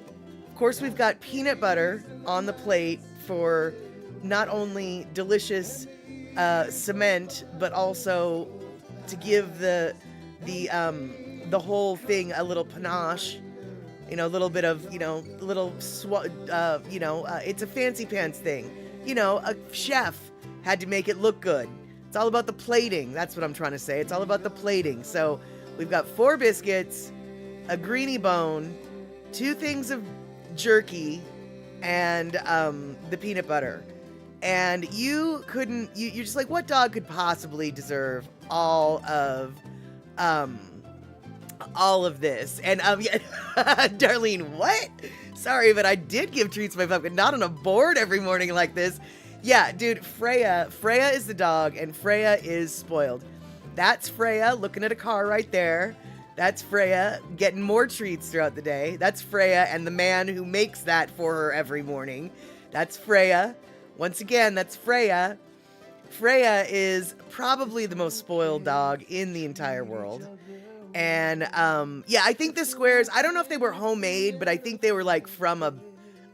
Of course, we've got peanut butter on the plate for not only delicious cement, but also to give the whole thing a little panache. You know, a little bit of, it's a fancy pants thing. You know, a chef had to make it look good. It's all about the plating. That's what I'm trying to say. It's all about the plating. So we've got 4 biscuits, a greenie bone, 2 things of jerky, and the peanut butter. And you're just like, what dog could possibly deserve all of this? And yeah, Darlene, what? Sorry, but I did give treats to my pup, but not on a board every morning like this. Yeah, dude, Freya is the dog, and Freya is spoiled. That's Freya looking at a car right there. That's Freya getting more treats throughout the day. That's Freya and the man who makes that for her every morning. That's Freya. Once again, that's Freya. Freya is probably the most spoiled dog in the entire world. And yeah, I think the squares, I don't know if they were homemade, but I think they were like from a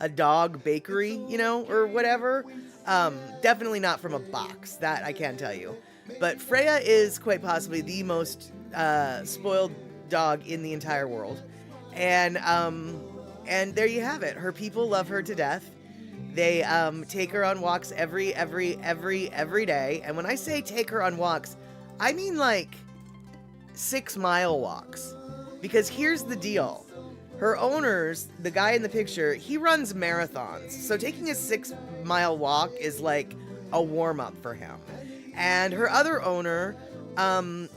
dog bakery, or whatever. Definitely not from a box, that I can tell you. But Freya is quite possibly the most spoiled dog in the entire world. And there you have it. Her people love her to death. They take her on walks every day. And when I say take her on walks, I mean like 6-mile walks. Because here's the deal. her owners, the guy in the picture, he runs marathons. So taking a 6-mile walk is like a warm-up for him. And her other owner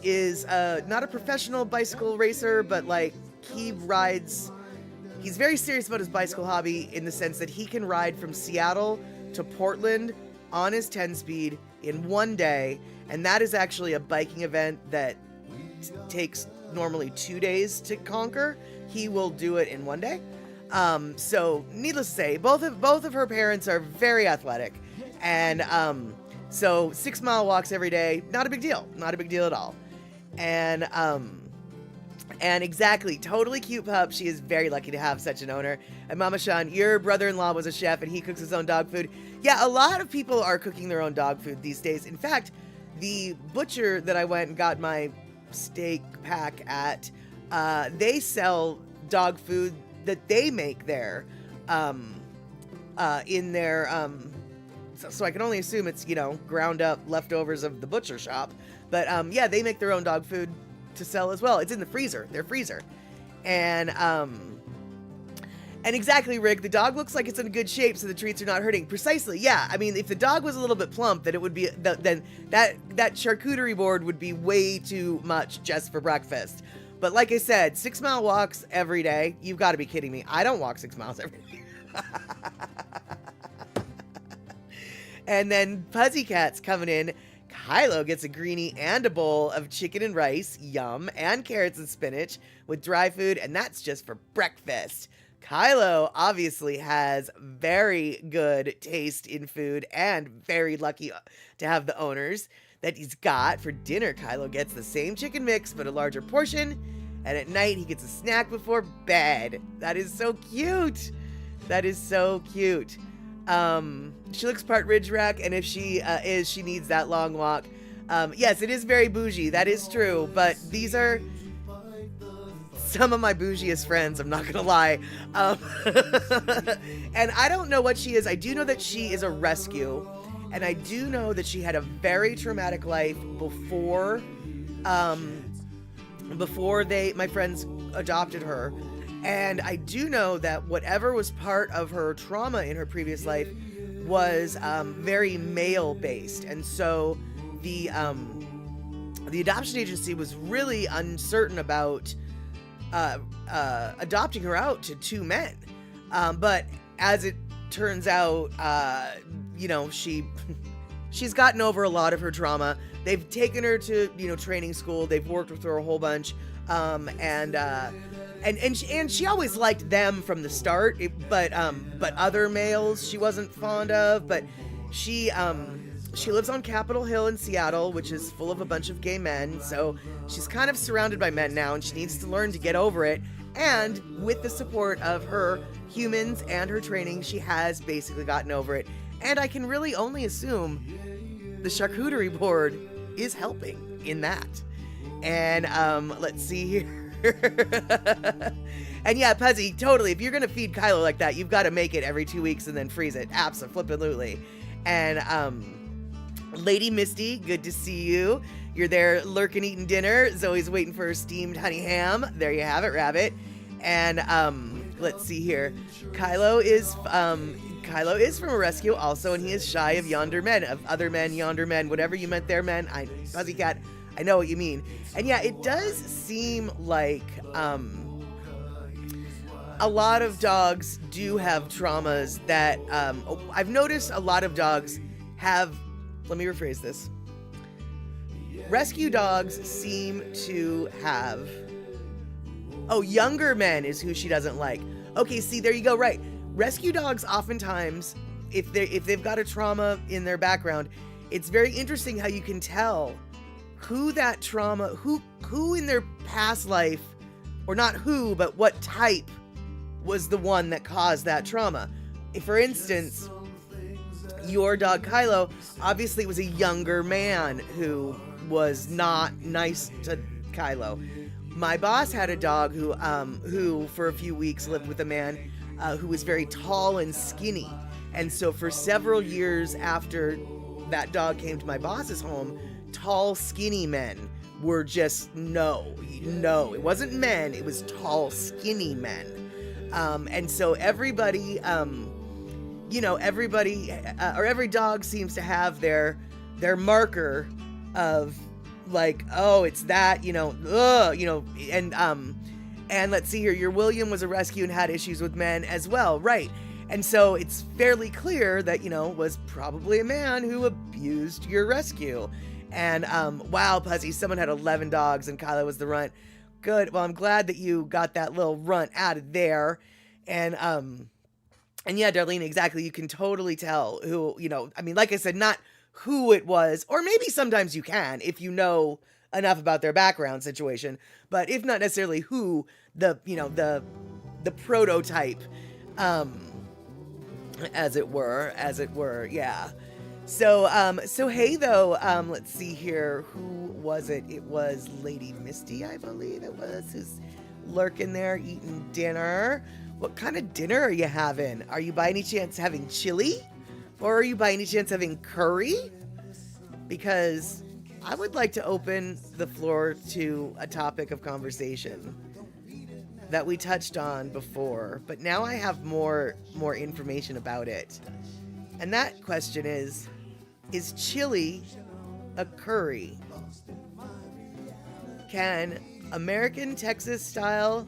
is not a professional bicycle racer, but like he's very serious about his bicycle hobby in the sense that he can ride from Seattle to Portland on his 10-speed in one day. And that is actually a biking event that takes normally 2 days to conquer. He will do it in one day. So needless to say, both of her parents are very athletic. And so 6-mile walks every day, not a big deal. Not a big deal at all. And exactly, totally cute pup. She is very lucky to have such an owner. And Mama Sean, your brother-in-law was a chef and he cooks his own dog food. Yeah, a lot of people are cooking their own dog food these days. In fact, the butcher that I went and got my steak pack at, they sell dog food that they make there, in their, so I can only assume it's, ground up leftovers of the butcher shop. But, yeah, they make their own dog food to sell as well. It's in the freezer, their freezer. And exactly, Rick, the dog looks like it's in good shape, so the treats are not hurting. Precisely, yeah. I mean, if the dog was a little bit plump, then it would be, then that charcuterie board would be way too much just for breakfast. But like I said, 6-mile walks every day. You've got to be kidding me. I don't walk 6 miles every day. And then Pussycat's coming in. Kylo gets a greenie and a bowl of chicken and rice, yum, and carrots and spinach with dry food, and that's just for breakfast. Kylo obviously has very good taste in food and very lucky to have the owners that he's got. For dinner, Kylo gets the same chicken mix but a larger portion, and at night he gets a snack before bed. That is so cute. That is so cute. She looks part ridge rack, and if she is, she needs that long walk. Yes, it is very bougie. That is true, but these are some of my bougiest friends, I'm not gonna lie. And I don't know what she is. I do know that she is a rescue, and I do know that she had a very traumatic life before my friends adopted her. And I do know that whatever was part of her trauma in her previous life was very male-based. And so the adoption agency was really uncertain about adopting her out to 2 men. But as it turns out, she's gotten over a lot of her trauma. They've taken her to, training school. They've worked with her a whole bunch. And she always liked them from the start, but other males she wasn't fond of. But she lives on Capitol Hill in Seattle, which is full of a bunch of gay men. So she's kind of surrounded by men now, and she needs to learn to get over it. And with the support of her humans and her training, she has basically gotten over it. And I can really only assume the charcuterie board is helping in that. And let's see here. And yeah, Puzzy, totally. If you're gonna feed Kylo like that, you've got to make it every 2 weeks and then freeze it. Abso-flippin-lutely. And Lady Misty, good to see you. You're there lurking, eating dinner. Zoe's waiting for her steamed honey ham. There you have it, rabbit. And let's see here. Kylo is from a rescue also, and he is shy of yonder men, of other men, yonder men, whatever you meant there, men. Pussycat, I know what you mean. And yeah, it does seem like a lot of dogs do have traumas that I've noticed a lot of dogs have. Let me rephrase this. Rescue dogs seem to have. Oh, younger men is who she doesn't like. Okay, see, there you go. Right. Rescue dogs oftentimes, if they've got a trauma in their background, it's very interesting how you can tell who that trauma, who in their past life, or not who, but what type was the one that caused that trauma. If, for instance, your dog Kylo, obviously it was a younger man who was not nice to Kylo. My boss had a dog who for a few weeks lived with a man who was very tall and skinny. And so for several years after that dog came to my boss's home, tall, skinny men were just no. It wasn't men, it was tall, skinny men. And so everybody, you know, everybody, or every dog seems to have their marker of like, oh, it's that, you know, and let's see here, your William was a rescue and had issues with men as well, right? And so it's fairly clear that, you know, was probably a man who abused your rescue. And wow, Puzzy, someone had 11 dogs and Kyla was the runt. Good. Well, I'm glad that you got that little runt out of there. And yeah, Darlene, exactly. You can totally tell who, you know, I mean, like I said, not who it was, or maybe sometimes you can if you know enough about their background situation, but if not necessarily who the, you know, the prototype, as it were, yeah. So hey though, let's see here, who was it? It was Lady Misty, I believe it was, who's lurking there eating dinner. What kind of dinner are you having? Are you by any chance having chili? Or are you by any chance having curry? Because I would like to open the floor to a topic of conversation that we touched on before, but now I have more information about it. And that question is chili a curry? Can American Texas style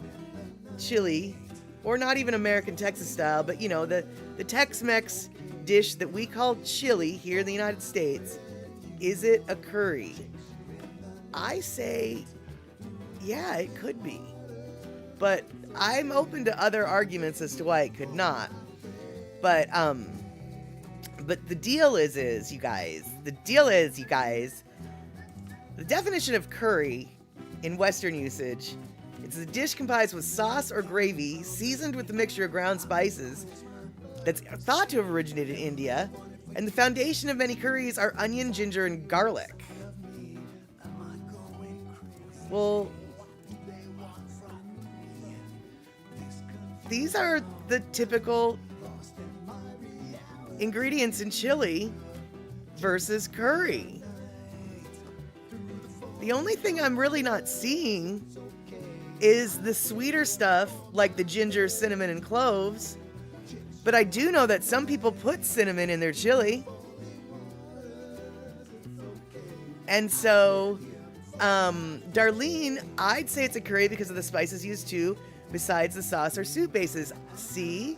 chili, or not even American Texas style, but you know, the Tex-Mex dish that we call chili here in the United States, is it a curry? I say, yeah, it could be. But I'm open to other arguments as to why it could not. But the deal is, you guys, the definition of curry in Western usage, it's a dish comprised with sauce or gravy seasoned with a mixture of ground spices that's thought to have originated in India, and the foundation of many curries are onion, ginger, and garlic. Well, these are the typical ingredients in chili versus curry. The only thing I'm really not seeing is the sweeter stuff like the ginger, cinnamon, and cloves. But I do know that some people put cinnamon in their chili. And so, Darlene, I'd say it's a curry because of the spices used too, besides the sauce or soup bases. See?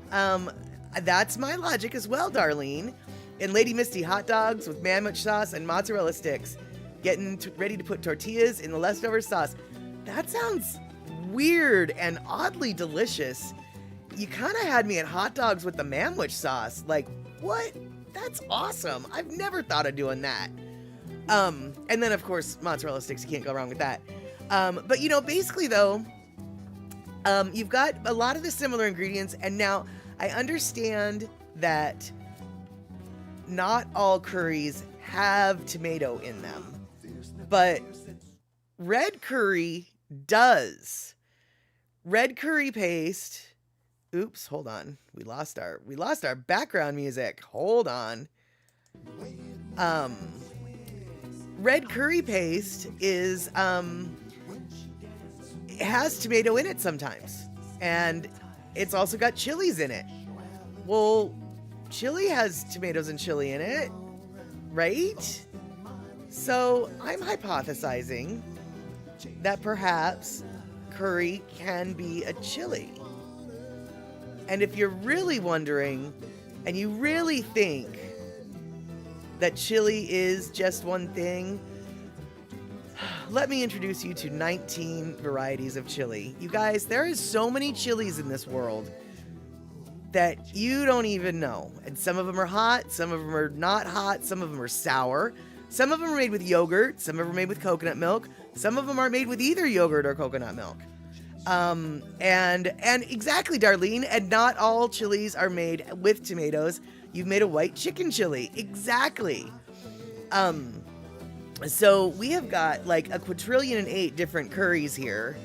That's my logic as well, Darlene. And Lady Misty, hot dogs with man-much sauce and mozzarella sticks. Getting ready to put tortillas in the leftover sauce. That sounds weird and oddly delicious. You kind of had me at hot dogs with the manwich sauce. Like, what? That's awesome. I've never thought of doing that. And then, of course, mozzarella sticks. You can't go wrong with that. But, you know, basically, though, you've got a lot of the similar ingredients. And now I understand that not all curries have tomato in them. But red curry does. Red curry paste... Oops, hold on. We lost our background music. Hold on. Red curry paste is it has tomato in it sometimes. And it's also got chilies in it. Well, chili has tomatoes and chili in it, right? So I'm hypothesizing that perhaps curry can be a chili. And if you're really wondering, and you really think that chili is just one thing, let me introduce you to 19 varieties of chili. You guys, there is so many chilies in this world that you don't even know. And some of them are hot, some of them are not hot, some of them are sour, some of them are made with yogurt, some of them are made with coconut milk, some of them are made with either yogurt or coconut milk. And exactly, Darlene, and not all chilies are made with tomatoes. You've made a white chicken chili. Exactly. So we have got like a 1,008 different curries here,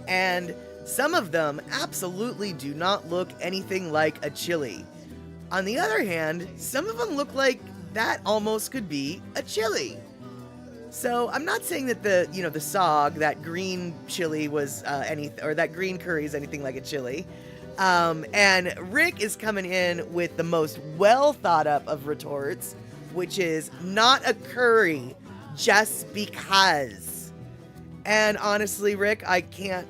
and some of them absolutely do not look anything like a chili. On the other hand, some of them look like that almost could be a chili. So I'm not saying that the sog, that green chili was or that green curry is anything like a chili. And Rick is coming in with the most well thought up of retorts, which is not a curry just because. And honestly, Rick, I can't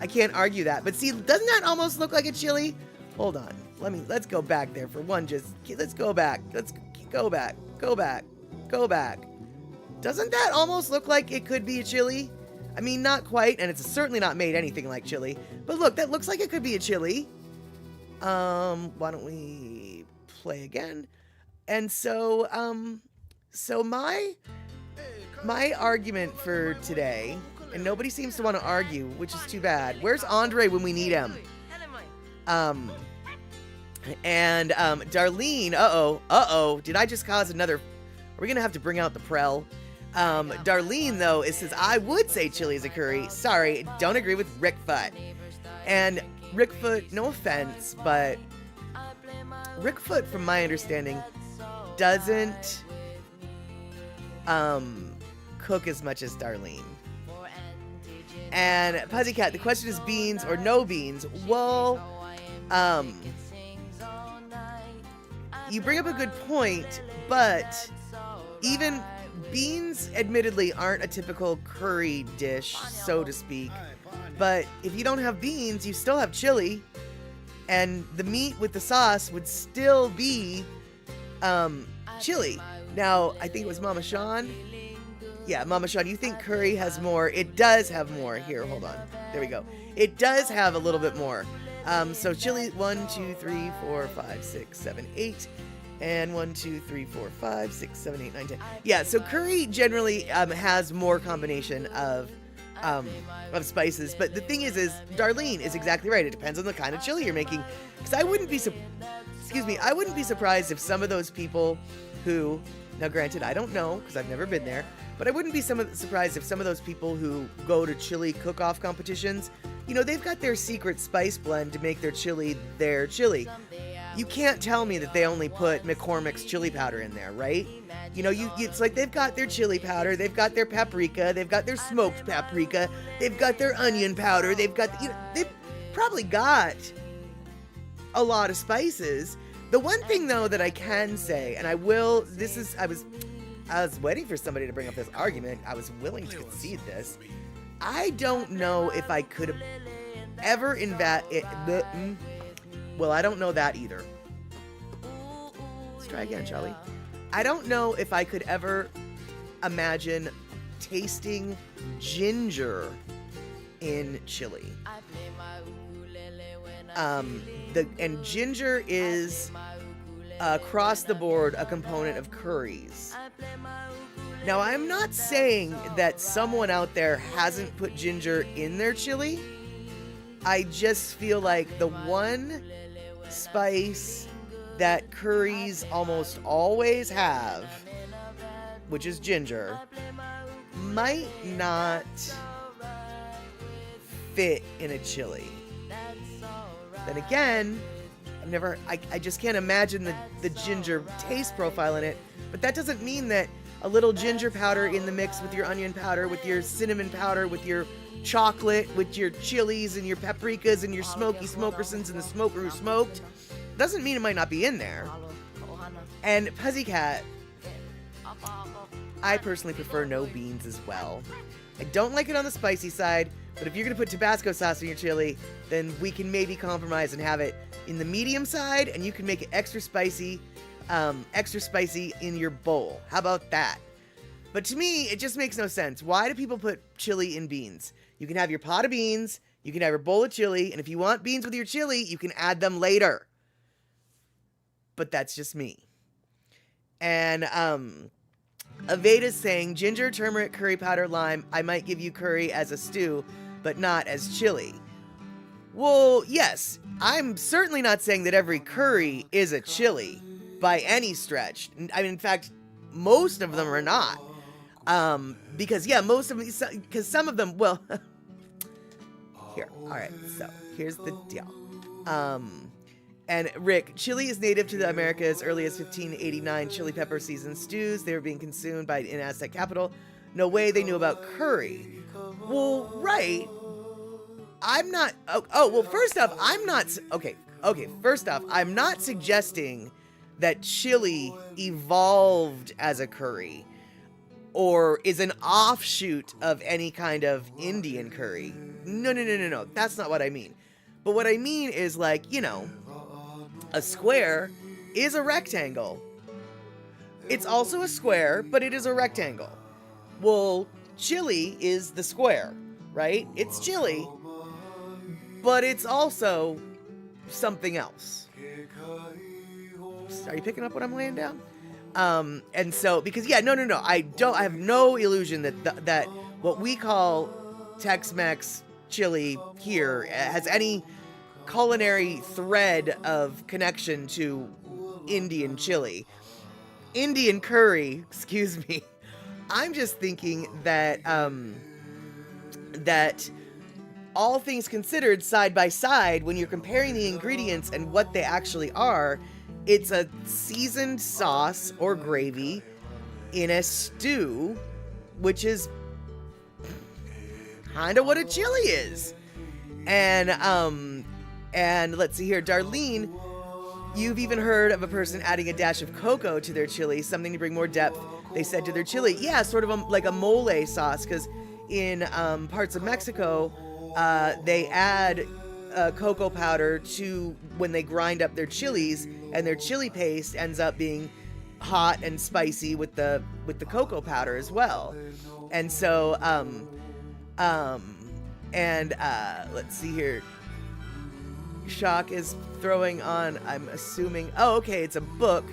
I can't argue that. But see, doesn't that almost look like a chili? Hold on. Let's go back there for one. Let's go back. Let's go back. Go back. Go back. Doesn't that almost look like it could be a chili? I mean, not quite, and it's certainly not made anything like chili. But look, that looks like it could be a chili. Why don't we play again? And so, so my argument for today, and nobody seems to want to argue, which is too bad. Where's Andre when we need him? And Darlene, uh-oh, did I just cause another... Are we gonna have to bring out the Prel? Darlene, though, says, I would say chili is a curry. Sorry, don't agree with Rickfoot. And Rickfoot, no offense, but Rickfoot, from my understanding, doesn't cook as much as Darlene. And Puzzycat, the question is beans or no beans. Well, you bring up a good point, but even beans admittedly aren't a typical curry dish, so to speak. But if you don't have beans, you still have chili, and the meat with the sauce would still be chili. Now, I think it was Mama Sean. Yeah, Mama Sean, you think curry has more? It does have more. Here, hold on. There we go. It does have a little bit more. So chili, 1, 2, 3, 4, 5, 6, 7, 8. And 1, 2, 3, 4, 5, 6, 7, 8, 9, 10. Yeah, so curry generally has more combination of spices. But the thing is Darlene is exactly right. It depends on the kind of chili you're making. Because I wouldn't be surprised if some of those people who, now granted, I don't know because I've never been there, but I wouldn't be surprised if some of those people who go to chili cook-off competitions, they've got their secret spice blend to make their chili their chili. You can't tell me that they only put McCormick's chili powder in there, right? It's like they've got their chili powder, they've got their paprika, they've got their smoked paprika, they've got their onion powder, they've probably got a lot of spices. The one thing though that I can say, and I was waiting for somebody to bring up this argument. I was willing to concede this. I don't know if I could have ever well, I don't know that either. Let's try again, shall we? I don't know if I could ever imagine tasting ginger in chili. And ginger is across the board a component of curries. Now, I'm not saying that someone out there hasn't put ginger in their chili. I just feel like the one spice that curries almost always have, which is ginger, might not fit in a chili. Then again, I just can't imagine the ginger taste profile in it, but that doesn't mean that a little ginger powder in the mix with your onion powder, with your cinnamon powder, with your chocolate, with your chilies and your paprikas and your smoky smokersons and the smoker who smoked, doesn't mean it might not be in there. And Puzzycat, I personally prefer no beans as well. I don't like it on the spicy side, but if you're gonna put Tabasco sauce in your chili, then we can maybe compromise and have it in the medium side, and you can make it extra spicy in your bowl. How about that? But to me, it just makes no sense. Why do people put chili in beans? You can have your pot of beans, you can have your bowl of chili, and if you want beans with your chili, you can add them later. But that's just me. And Aveda's saying, ginger, turmeric, curry powder, lime. I might give you curry as a stew, but not as chili. Well, yes, I'm certainly not saying that every curry is a chili by any stretch. I mean, in fact, most of them are not. Because, yeah, most of them, because some of them, well, here, all right, so here's the deal. And Rick, chili is native to the Americas as early as 1589. Chili pepper seasoned stews. They were being consumed by in Aztec capital. No way they knew about curry. Well, right. I'm not. Well, first off, I'm not. Okay. First off, I'm not suggesting that chili evolved as a curry or is an offshoot of any kind of Indian curry. No. That's not what I mean. But what I mean is, like, you know, a square is a rectangle. It's also a square, but it is a rectangle. Well, chili is the square, right? It's chili, but it's also something else. Are you picking up what I'm laying down? And so, because, yeah, no. I have no illusion that what we call Tex-Mex chili here has any culinary thread of connection to Indian chili. Indian curry, excuse me. I'm just thinking that, that all things considered, side by side, when you're comparing the ingredients and what they actually are, it's a seasoned sauce or gravy in a stew, which is kind of what a chili is. And let's see here, Darlene, you've even heard of a person adding a dash of cocoa to their chili, something to bring more depth, they said, to their chili. Yeah, sort of like a mole sauce, because in parts of Mexico, they add cocoa powder to when they grind up their chilies, and their chili paste ends up being hot and spicy with the cocoa powder as well. And so, let's see here. Shock is throwing on, I'm assuming, it's a book.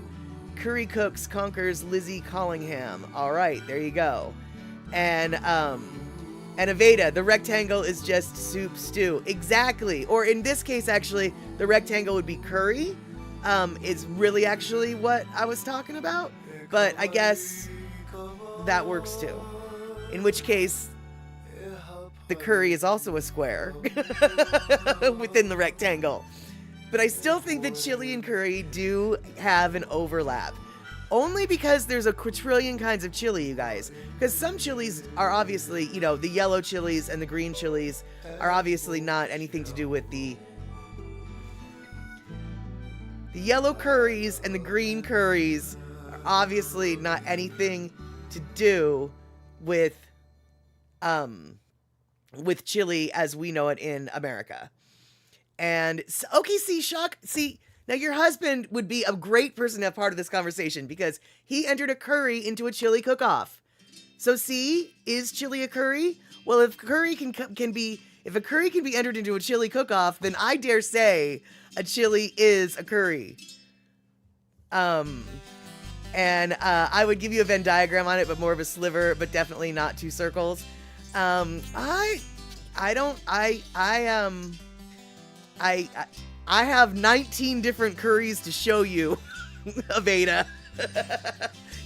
Curry Cooks Conquers Lizzie Collingham. All right, there you go. And Aveda, the rectangle is just soup stew. Exactly. Or in this case, actually, the rectangle would be curry. Is really actually what I was talking about. But I guess that works too. In which case, the curry is also a square within the rectangle. But I still think that chili and curry do have an overlap. Only because there's a quadrillion kinds of chili, you guys. Because some chilies are obviously, you know, the yellow chilies and the green chilies are obviously not anything to do with the yellow curries and the green curries are obviously not anything to do with chili as we know it in America. And okay, Shock, now your husband would be a great person to have part of this conversation because he entered a curry into a chili cook-off. So is chili a curry? Well, if curry can be entered into a chili cook-off, then I dare say a chili is a curry. And I would give you a Venn diagram on it, but more of a sliver, but definitely not two circles. I have 19 different curries to show you, Aveda.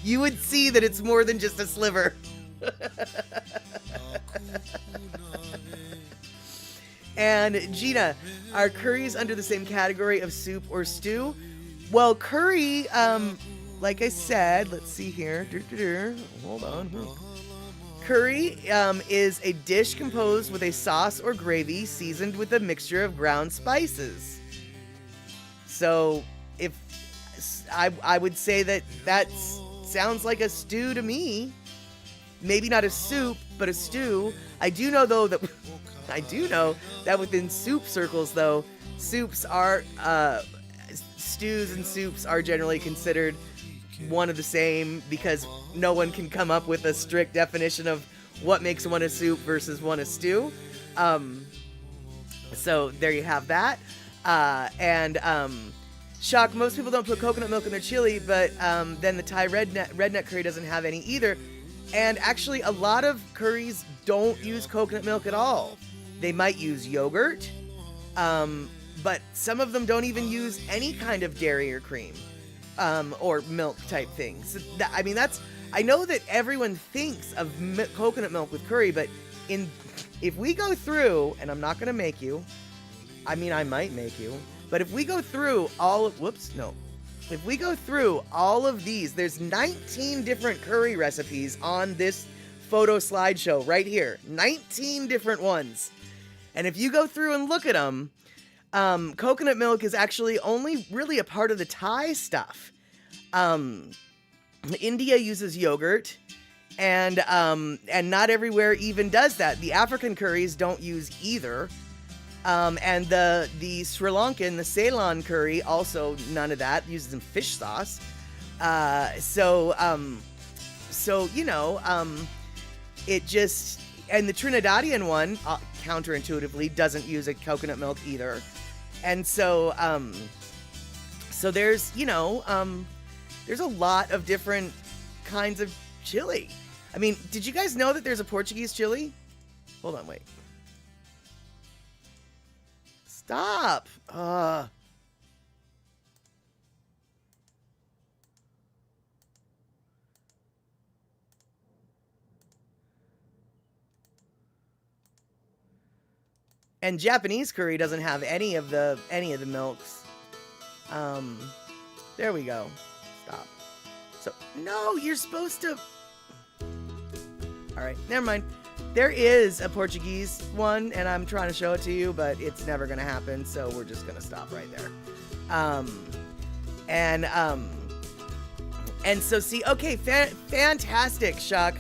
You would see that it's more than just a sliver. And Gina, are curries under the same category of soup or stew? Well, curry, like I said, let's see here. Hold on. Curry is a dish composed with a sauce or gravy seasoned with a mixture of ground spices. So, if I would say that sounds like a stew to me. Maybe not a soup, but a stew. I do know that within soup circles, though, soups are stews and soups are generally considered one of the same because no one can come up with a strict definition of what makes one a soup versus one a stew. So there you have that. Shock, most people don't put coconut milk in their chili, but then the Thai redneck curry doesn't have any either. And actually, a lot of curries don't use coconut milk at all. They might use yogurt, but some of them don't even use any kind of dairy or cream or milk type thing. So I know that everyone thinks of coconut milk with curry, but if we go through, and I'm not going to make you, I might make you, But if we go through all of, if we go through all of these, there's 19 different curry recipes on this photo slideshow right here. 19 different ones. And if you go through and look at them, coconut milk is actually only really a part of the Thai stuff. India uses yogurt, and not everywhere even does that. The African curries don't use either. And the Sri Lankan, the Ceylon curry, also none of that, uses some fish sauce. So you know, it just, and the Trinidadian one, counterintuitively, doesn't use a coconut milk either. And so, so there's, you know, there's a lot of different kinds of chili. I mean, did you guys know that there's a Portuguese chili? Hold on, wait. Stop. And Japanese curry doesn't have any of the milks. There we go. Stop. So, no, you're supposed to... All right, never mind. There is a Portuguese one, and I'm trying to show it to you, but it's never going to happen, so we're just going to stop right there. And so, see, okay, fantastic, Shuck.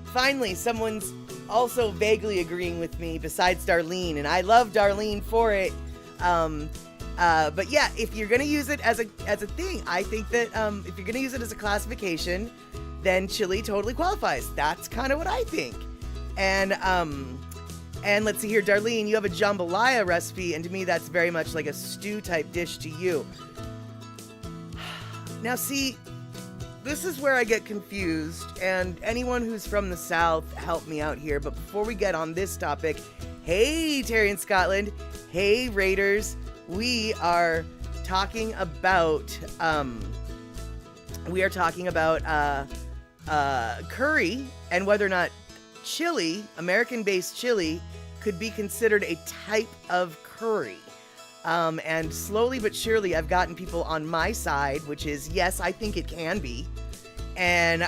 Finally, someone's also vaguely agreeing with me besides Darlene, and I love Darlene for it. But yeah, if you're going to use it as a thing, I think that if you're going to use it as a classification, then chili totally qualifies. That's kind of what I think. And let's see here, Darlene, you have a jambalaya recipe, and to me that's very much like a stew type dish to you. Now see, this is where I get confused, and anyone who's from the South, help me out here. But before we get on this topic, hey Terry in Scotland, hey Raiders, we are talking about curry and whether or not chili, American-based chili, could be considered a type of curry. And slowly but surely, I've gotten people on my side, which is yes, I think it can be. And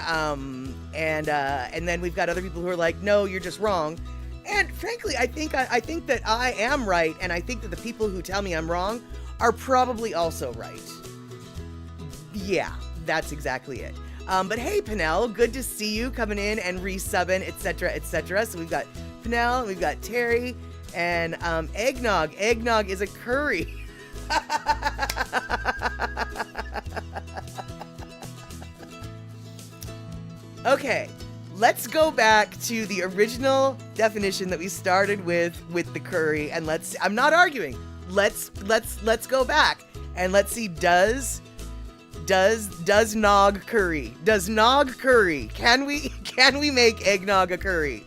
then we've got other people who are like, no, you're just wrong. And frankly, I think that I am right, and I think that the people who tell me I'm wrong are probably also right. Yeah, that's exactly it. But hey, Penel, good to see you coming in and resubbing, etc., etc. So we've got Penel, we've got Terry, and Egg Nog. Egg Nog is a curry. Okay, let's go back to the original definition that we started with the curry, and I'm not arguing. Let's go back and let's see, does Nog curry? Does Nog curry? Can we make eggnog a curry?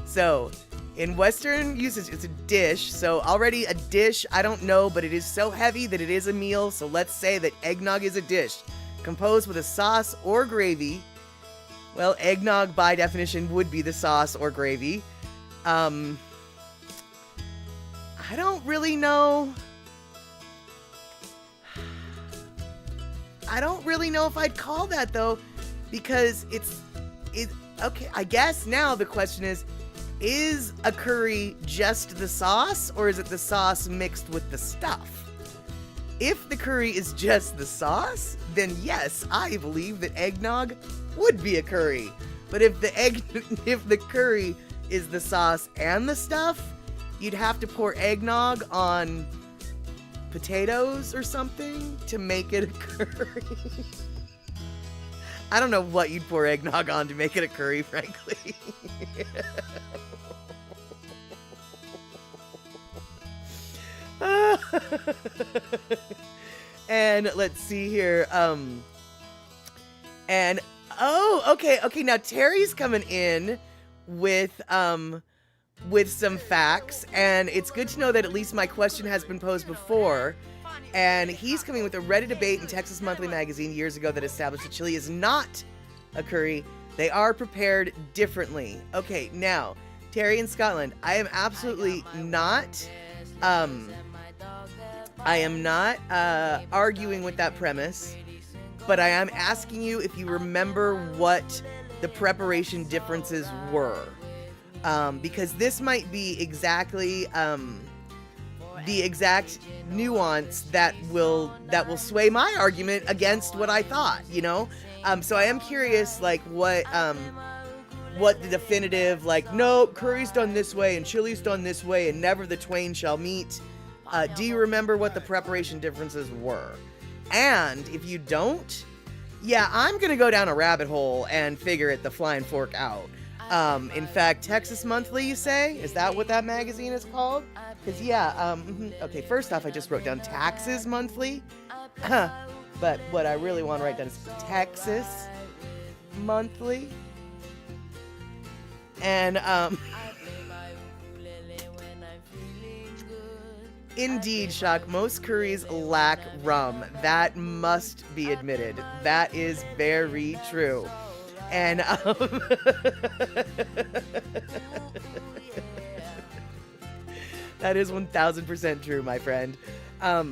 So, in Western usage, it's a dish. So already a dish, I don't know, but it is so heavy that it is a meal. So let's say that eggnog is a dish composed with a sauce or gravy. Well, eggnog by definition would be the sauce or gravy. I don't really know. I don't really know if I'd call that though, because it's okay. I guess now the question is a curry just the sauce, or is it the sauce mixed with the stuff? If the curry is just the sauce, then yes, I believe that eggnog would be a curry. But if the curry is the sauce and the stuff, you'd have to pour eggnog on potatoes or something to make it a curry. I don't know what you'd pour eggnog on to make it a curry, frankly. And let's see here. And okay. Now Terry's coming in with some facts, and it's good to know that at least my question has been posed before. And he's coming with a Reddit debate in Texas Monthly Magazine years ago that established that chili is not a curry. They are prepared differently. Okay, now, Terry in Scotland, I am absolutely not I am not arguing with that premise, but I am asking you if you remember what the preparation differences were. Because this might be exactly the exact nuance that will sway my argument against what I thought, you know? So I am curious, like, what the definitive, like, no, curry's done this way and chili's done this way and never the twain shall meet. Do you remember what the preparation differences were? And if you don't, yeah, I'm gonna go down a rabbit hole and figure it the flying fork out. In fact, Texas Monthly, you say? Is that what that magazine is called? Because, yeah, okay, first off, I just wrote down Taxes Monthly. But what I really want to write down is Texas Monthly. And, indeed, Shock, most curries lack rum. That must be admitted. That is very true. And that is 1000% true, my friend. I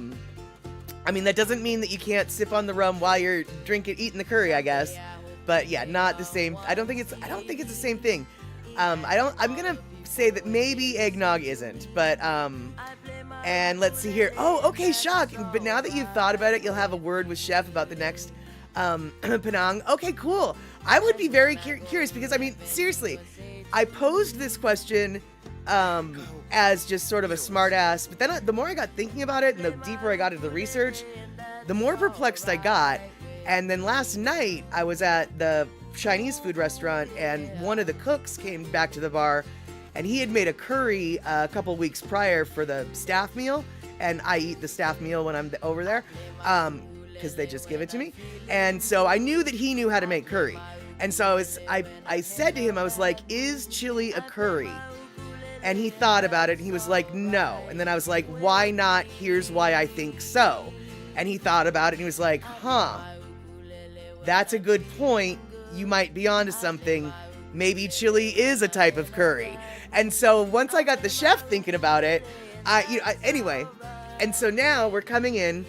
mean, that doesn't mean that you can't sip on the rum while you're eating the curry, I guess. But yeah, not the same. I don't think it's the same thing. I'm gonna say that maybe Egg Nog isn't, but and let's see here. Oh, okay, Shock. But now that you've thought about it, you'll have a word with Chef about the next Penang. Okay, cool. I would be very curious because, I mean, seriously, I posed this question as just sort of a smart ass, but then the more I got thinking about it and the deeper I got into the research, the more perplexed I got. And then last night I was at the Chinese food restaurant and one of the cooks came back to the bar and he had made a curry a couple weeks prior for the staff meal, and I eat the staff meal when I'm over there because they just give it to me. And so I knew that he knew how to make curry. And so I said to him, I was like, is chili a curry? And he thought about it and he was like, no. And then I was like, why not? Here's why I think so. And he thought about it and he was like, huh, that's a good point. You might be onto something. Maybe chili is a type of curry. And so once I got the chef thinking about it, anyway. And so now we're coming in.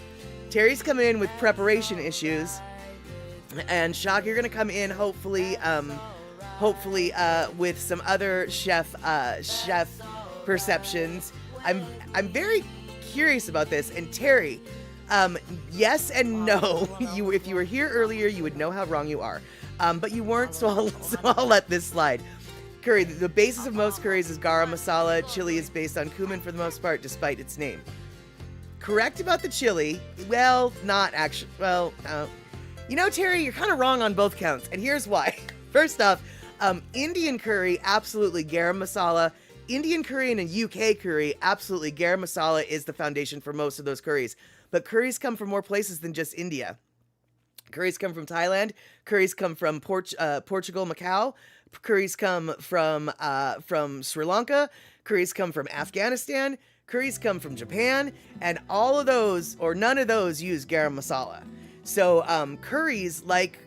Terry's coming in with preparation issues. And Shock, you're gonna come in hopefully with some other chef perceptions. I'm very curious about this. And Terry, yes and no. If you were here earlier, you would know how wrong you are. But you weren't, so I'll let this slide. Curry, the basis of most curries is garam masala. Chili is based on cumin for the most part, despite its name. Correct about the chili. Well, not actually. Well, you know, Terry, you're kind of wrong on both counts, and here's why. First off, Indian curry, absolutely garam masala. Indian curry and a UK curry, absolutely garam masala is the foundation for most of those curries. But curries come from more places than just India. Curries come from Thailand. Curries come from Portugal, Macau. Curries come from Sri Lanka. Curries come from Afghanistan. Curries come from Japan. And all of those, or none of those, use garam masala. So curries, like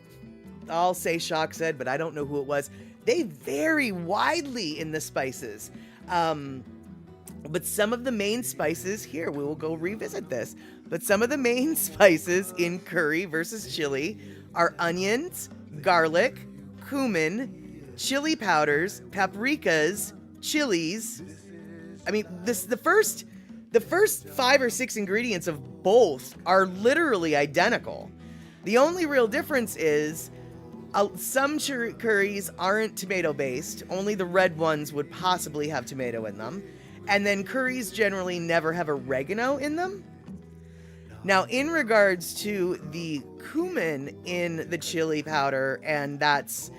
I'll say Shock said, but I don't know who it was, they vary widely in the spices. But some of the main spices, here, we will go revisit this, but some of the main spices in curry versus chili are onions, garlic, cumin, chili powders, paprikas, chilies. I mean, the first 5 or 6 ingredients of both are literally identical. The only real difference is some curries aren't tomato based. Only the red ones would possibly have tomato in them. And then curries generally never have oregano in them. Now, in regards to the cumin in the chili powder, and that's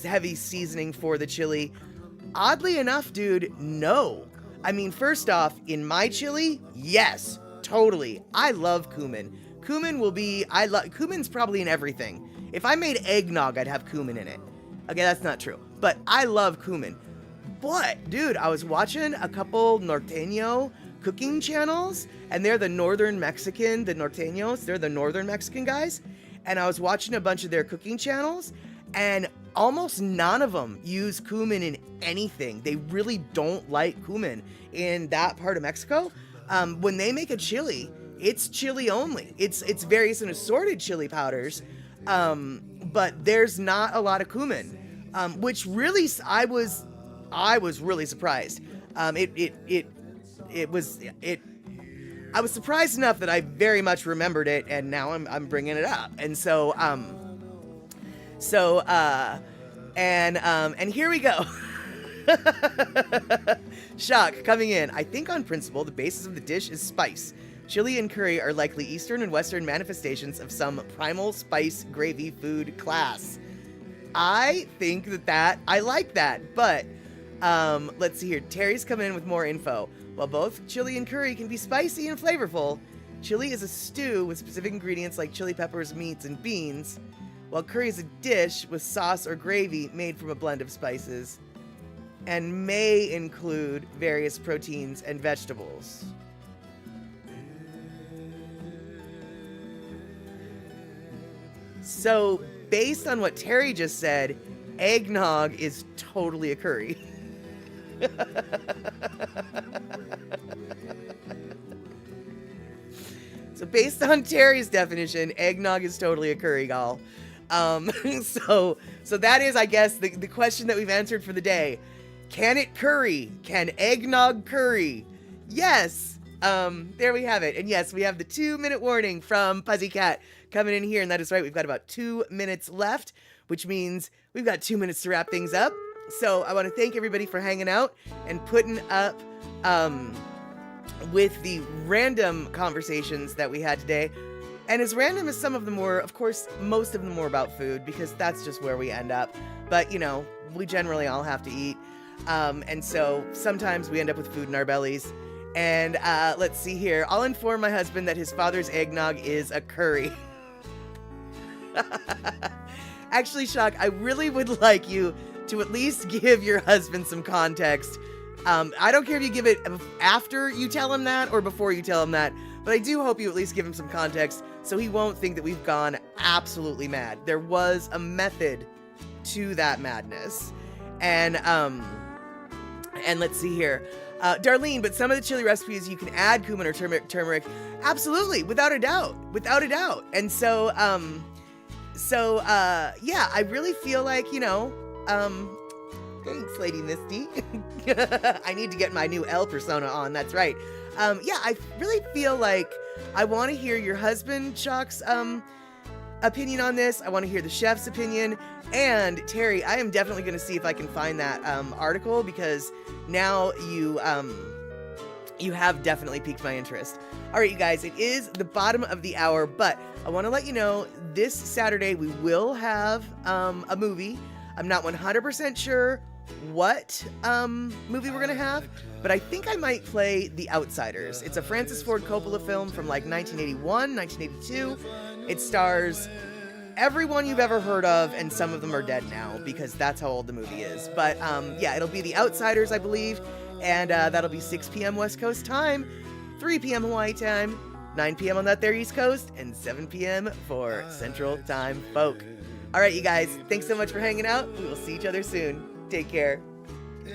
heavy seasoning for the chili, oddly enough, dude, no. I mean, first off, in my chili, yes, totally. I love cumin. Cumin's probably in everything. If I made Egg Nog, I'd have cumin in it. Okay, that's not true. But I love cumin. But, dude, I was watching a couple norteño cooking channels, and they're the northern Mexican, the norteños, they're the northern Mexican guys. And I was watching a bunch of their cooking channels, and almost none of them use cumin in anything. They really don't like cumin in that part of Mexico. when they make a chili, it's chili only. It's various and assorted chili powders, but there's not a lot of cumin, which really I was really surprised. I was surprised enough that I very much remembered it, and now I'm bringing it up. And so here we go. Shock coming in. I think on principle, the basis of the dish is spice. Chili and curry are likely Eastern and Western manifestations of some primal spice gravy food class. I think I like that, but let's see here. Terry's coming in with more info. While both chili and curry can be spicy and flavorful, chili is a stew with specific ingredients like chili peppers, meats, and beans, while curry is a dish with sauce or gravy made from a blend of spices and may include various proteins and vegetables. So, based on what Terry just said, Egg Nog is totally a curry. So based on Terry's definition, Egg Nog is totally a curry, y'all. So that is, I guess, the question that we've answered for the day. Can it curry? Can Egg Nog curry? Yes. There we have it. And yes, we have the 2-minute warning from Pussycat coming in here. And that is right. We've got about 2 minutes left, which means we've got 2 minutes to wrap things up. So I want to thank everybody for hanging out and putting up with the random conversations that we had today. And as random as some of them were, of course, most of them were about food, because that's just where we end up. But, you know, we generally all have to eat. And so sometimes we end up with food in our bellies. And let's see here. I'll inform my husband that his father's eggnog is a curry. Actually, Shock, I really would like you to at least give your husband some context. I don't care if you give it after you tell him that or before you tell him that, but I do hope you at least give him some context so he won't think that we've gone absolutely mad. There was a method to that madness. And let's see here. Darlene, but some of the chili recipes you can add cumin or turmeric. Absolutely, without a doubt. And so, yeah, I really feel like, you know, thanks, Lady Misty. I need to get my new L persona on, that's right. Yeah, I really feel like I want to hear your husband, Shock's, opinion on this. I want to hear the chef's opinion. And Terry, I am definitely going to see if I can find that article, because now you have definitely piqued my interest. All right, you guys, it is the bottom of the hour, but I want to let you know this Saturday we will have a movie. I'm not 100% sure what movie we're going to have, but I think I might play The Outsiders. It's a Francis Ford Coppola film from like 1981, 1982. It stars everyone you've ever heard of, and some of them are dead now because that's how old the movie is. But yeah, it'll be The Outsiders, I believe, and that'll be 6 p.m. West Coast time, 3 p.m. Hawaii time, 9 p.m. on that there East Coast, and 7 p.m. for Central Time folk. All right, you guys, thanks so much for hanging out. We will see each other soon. Take care.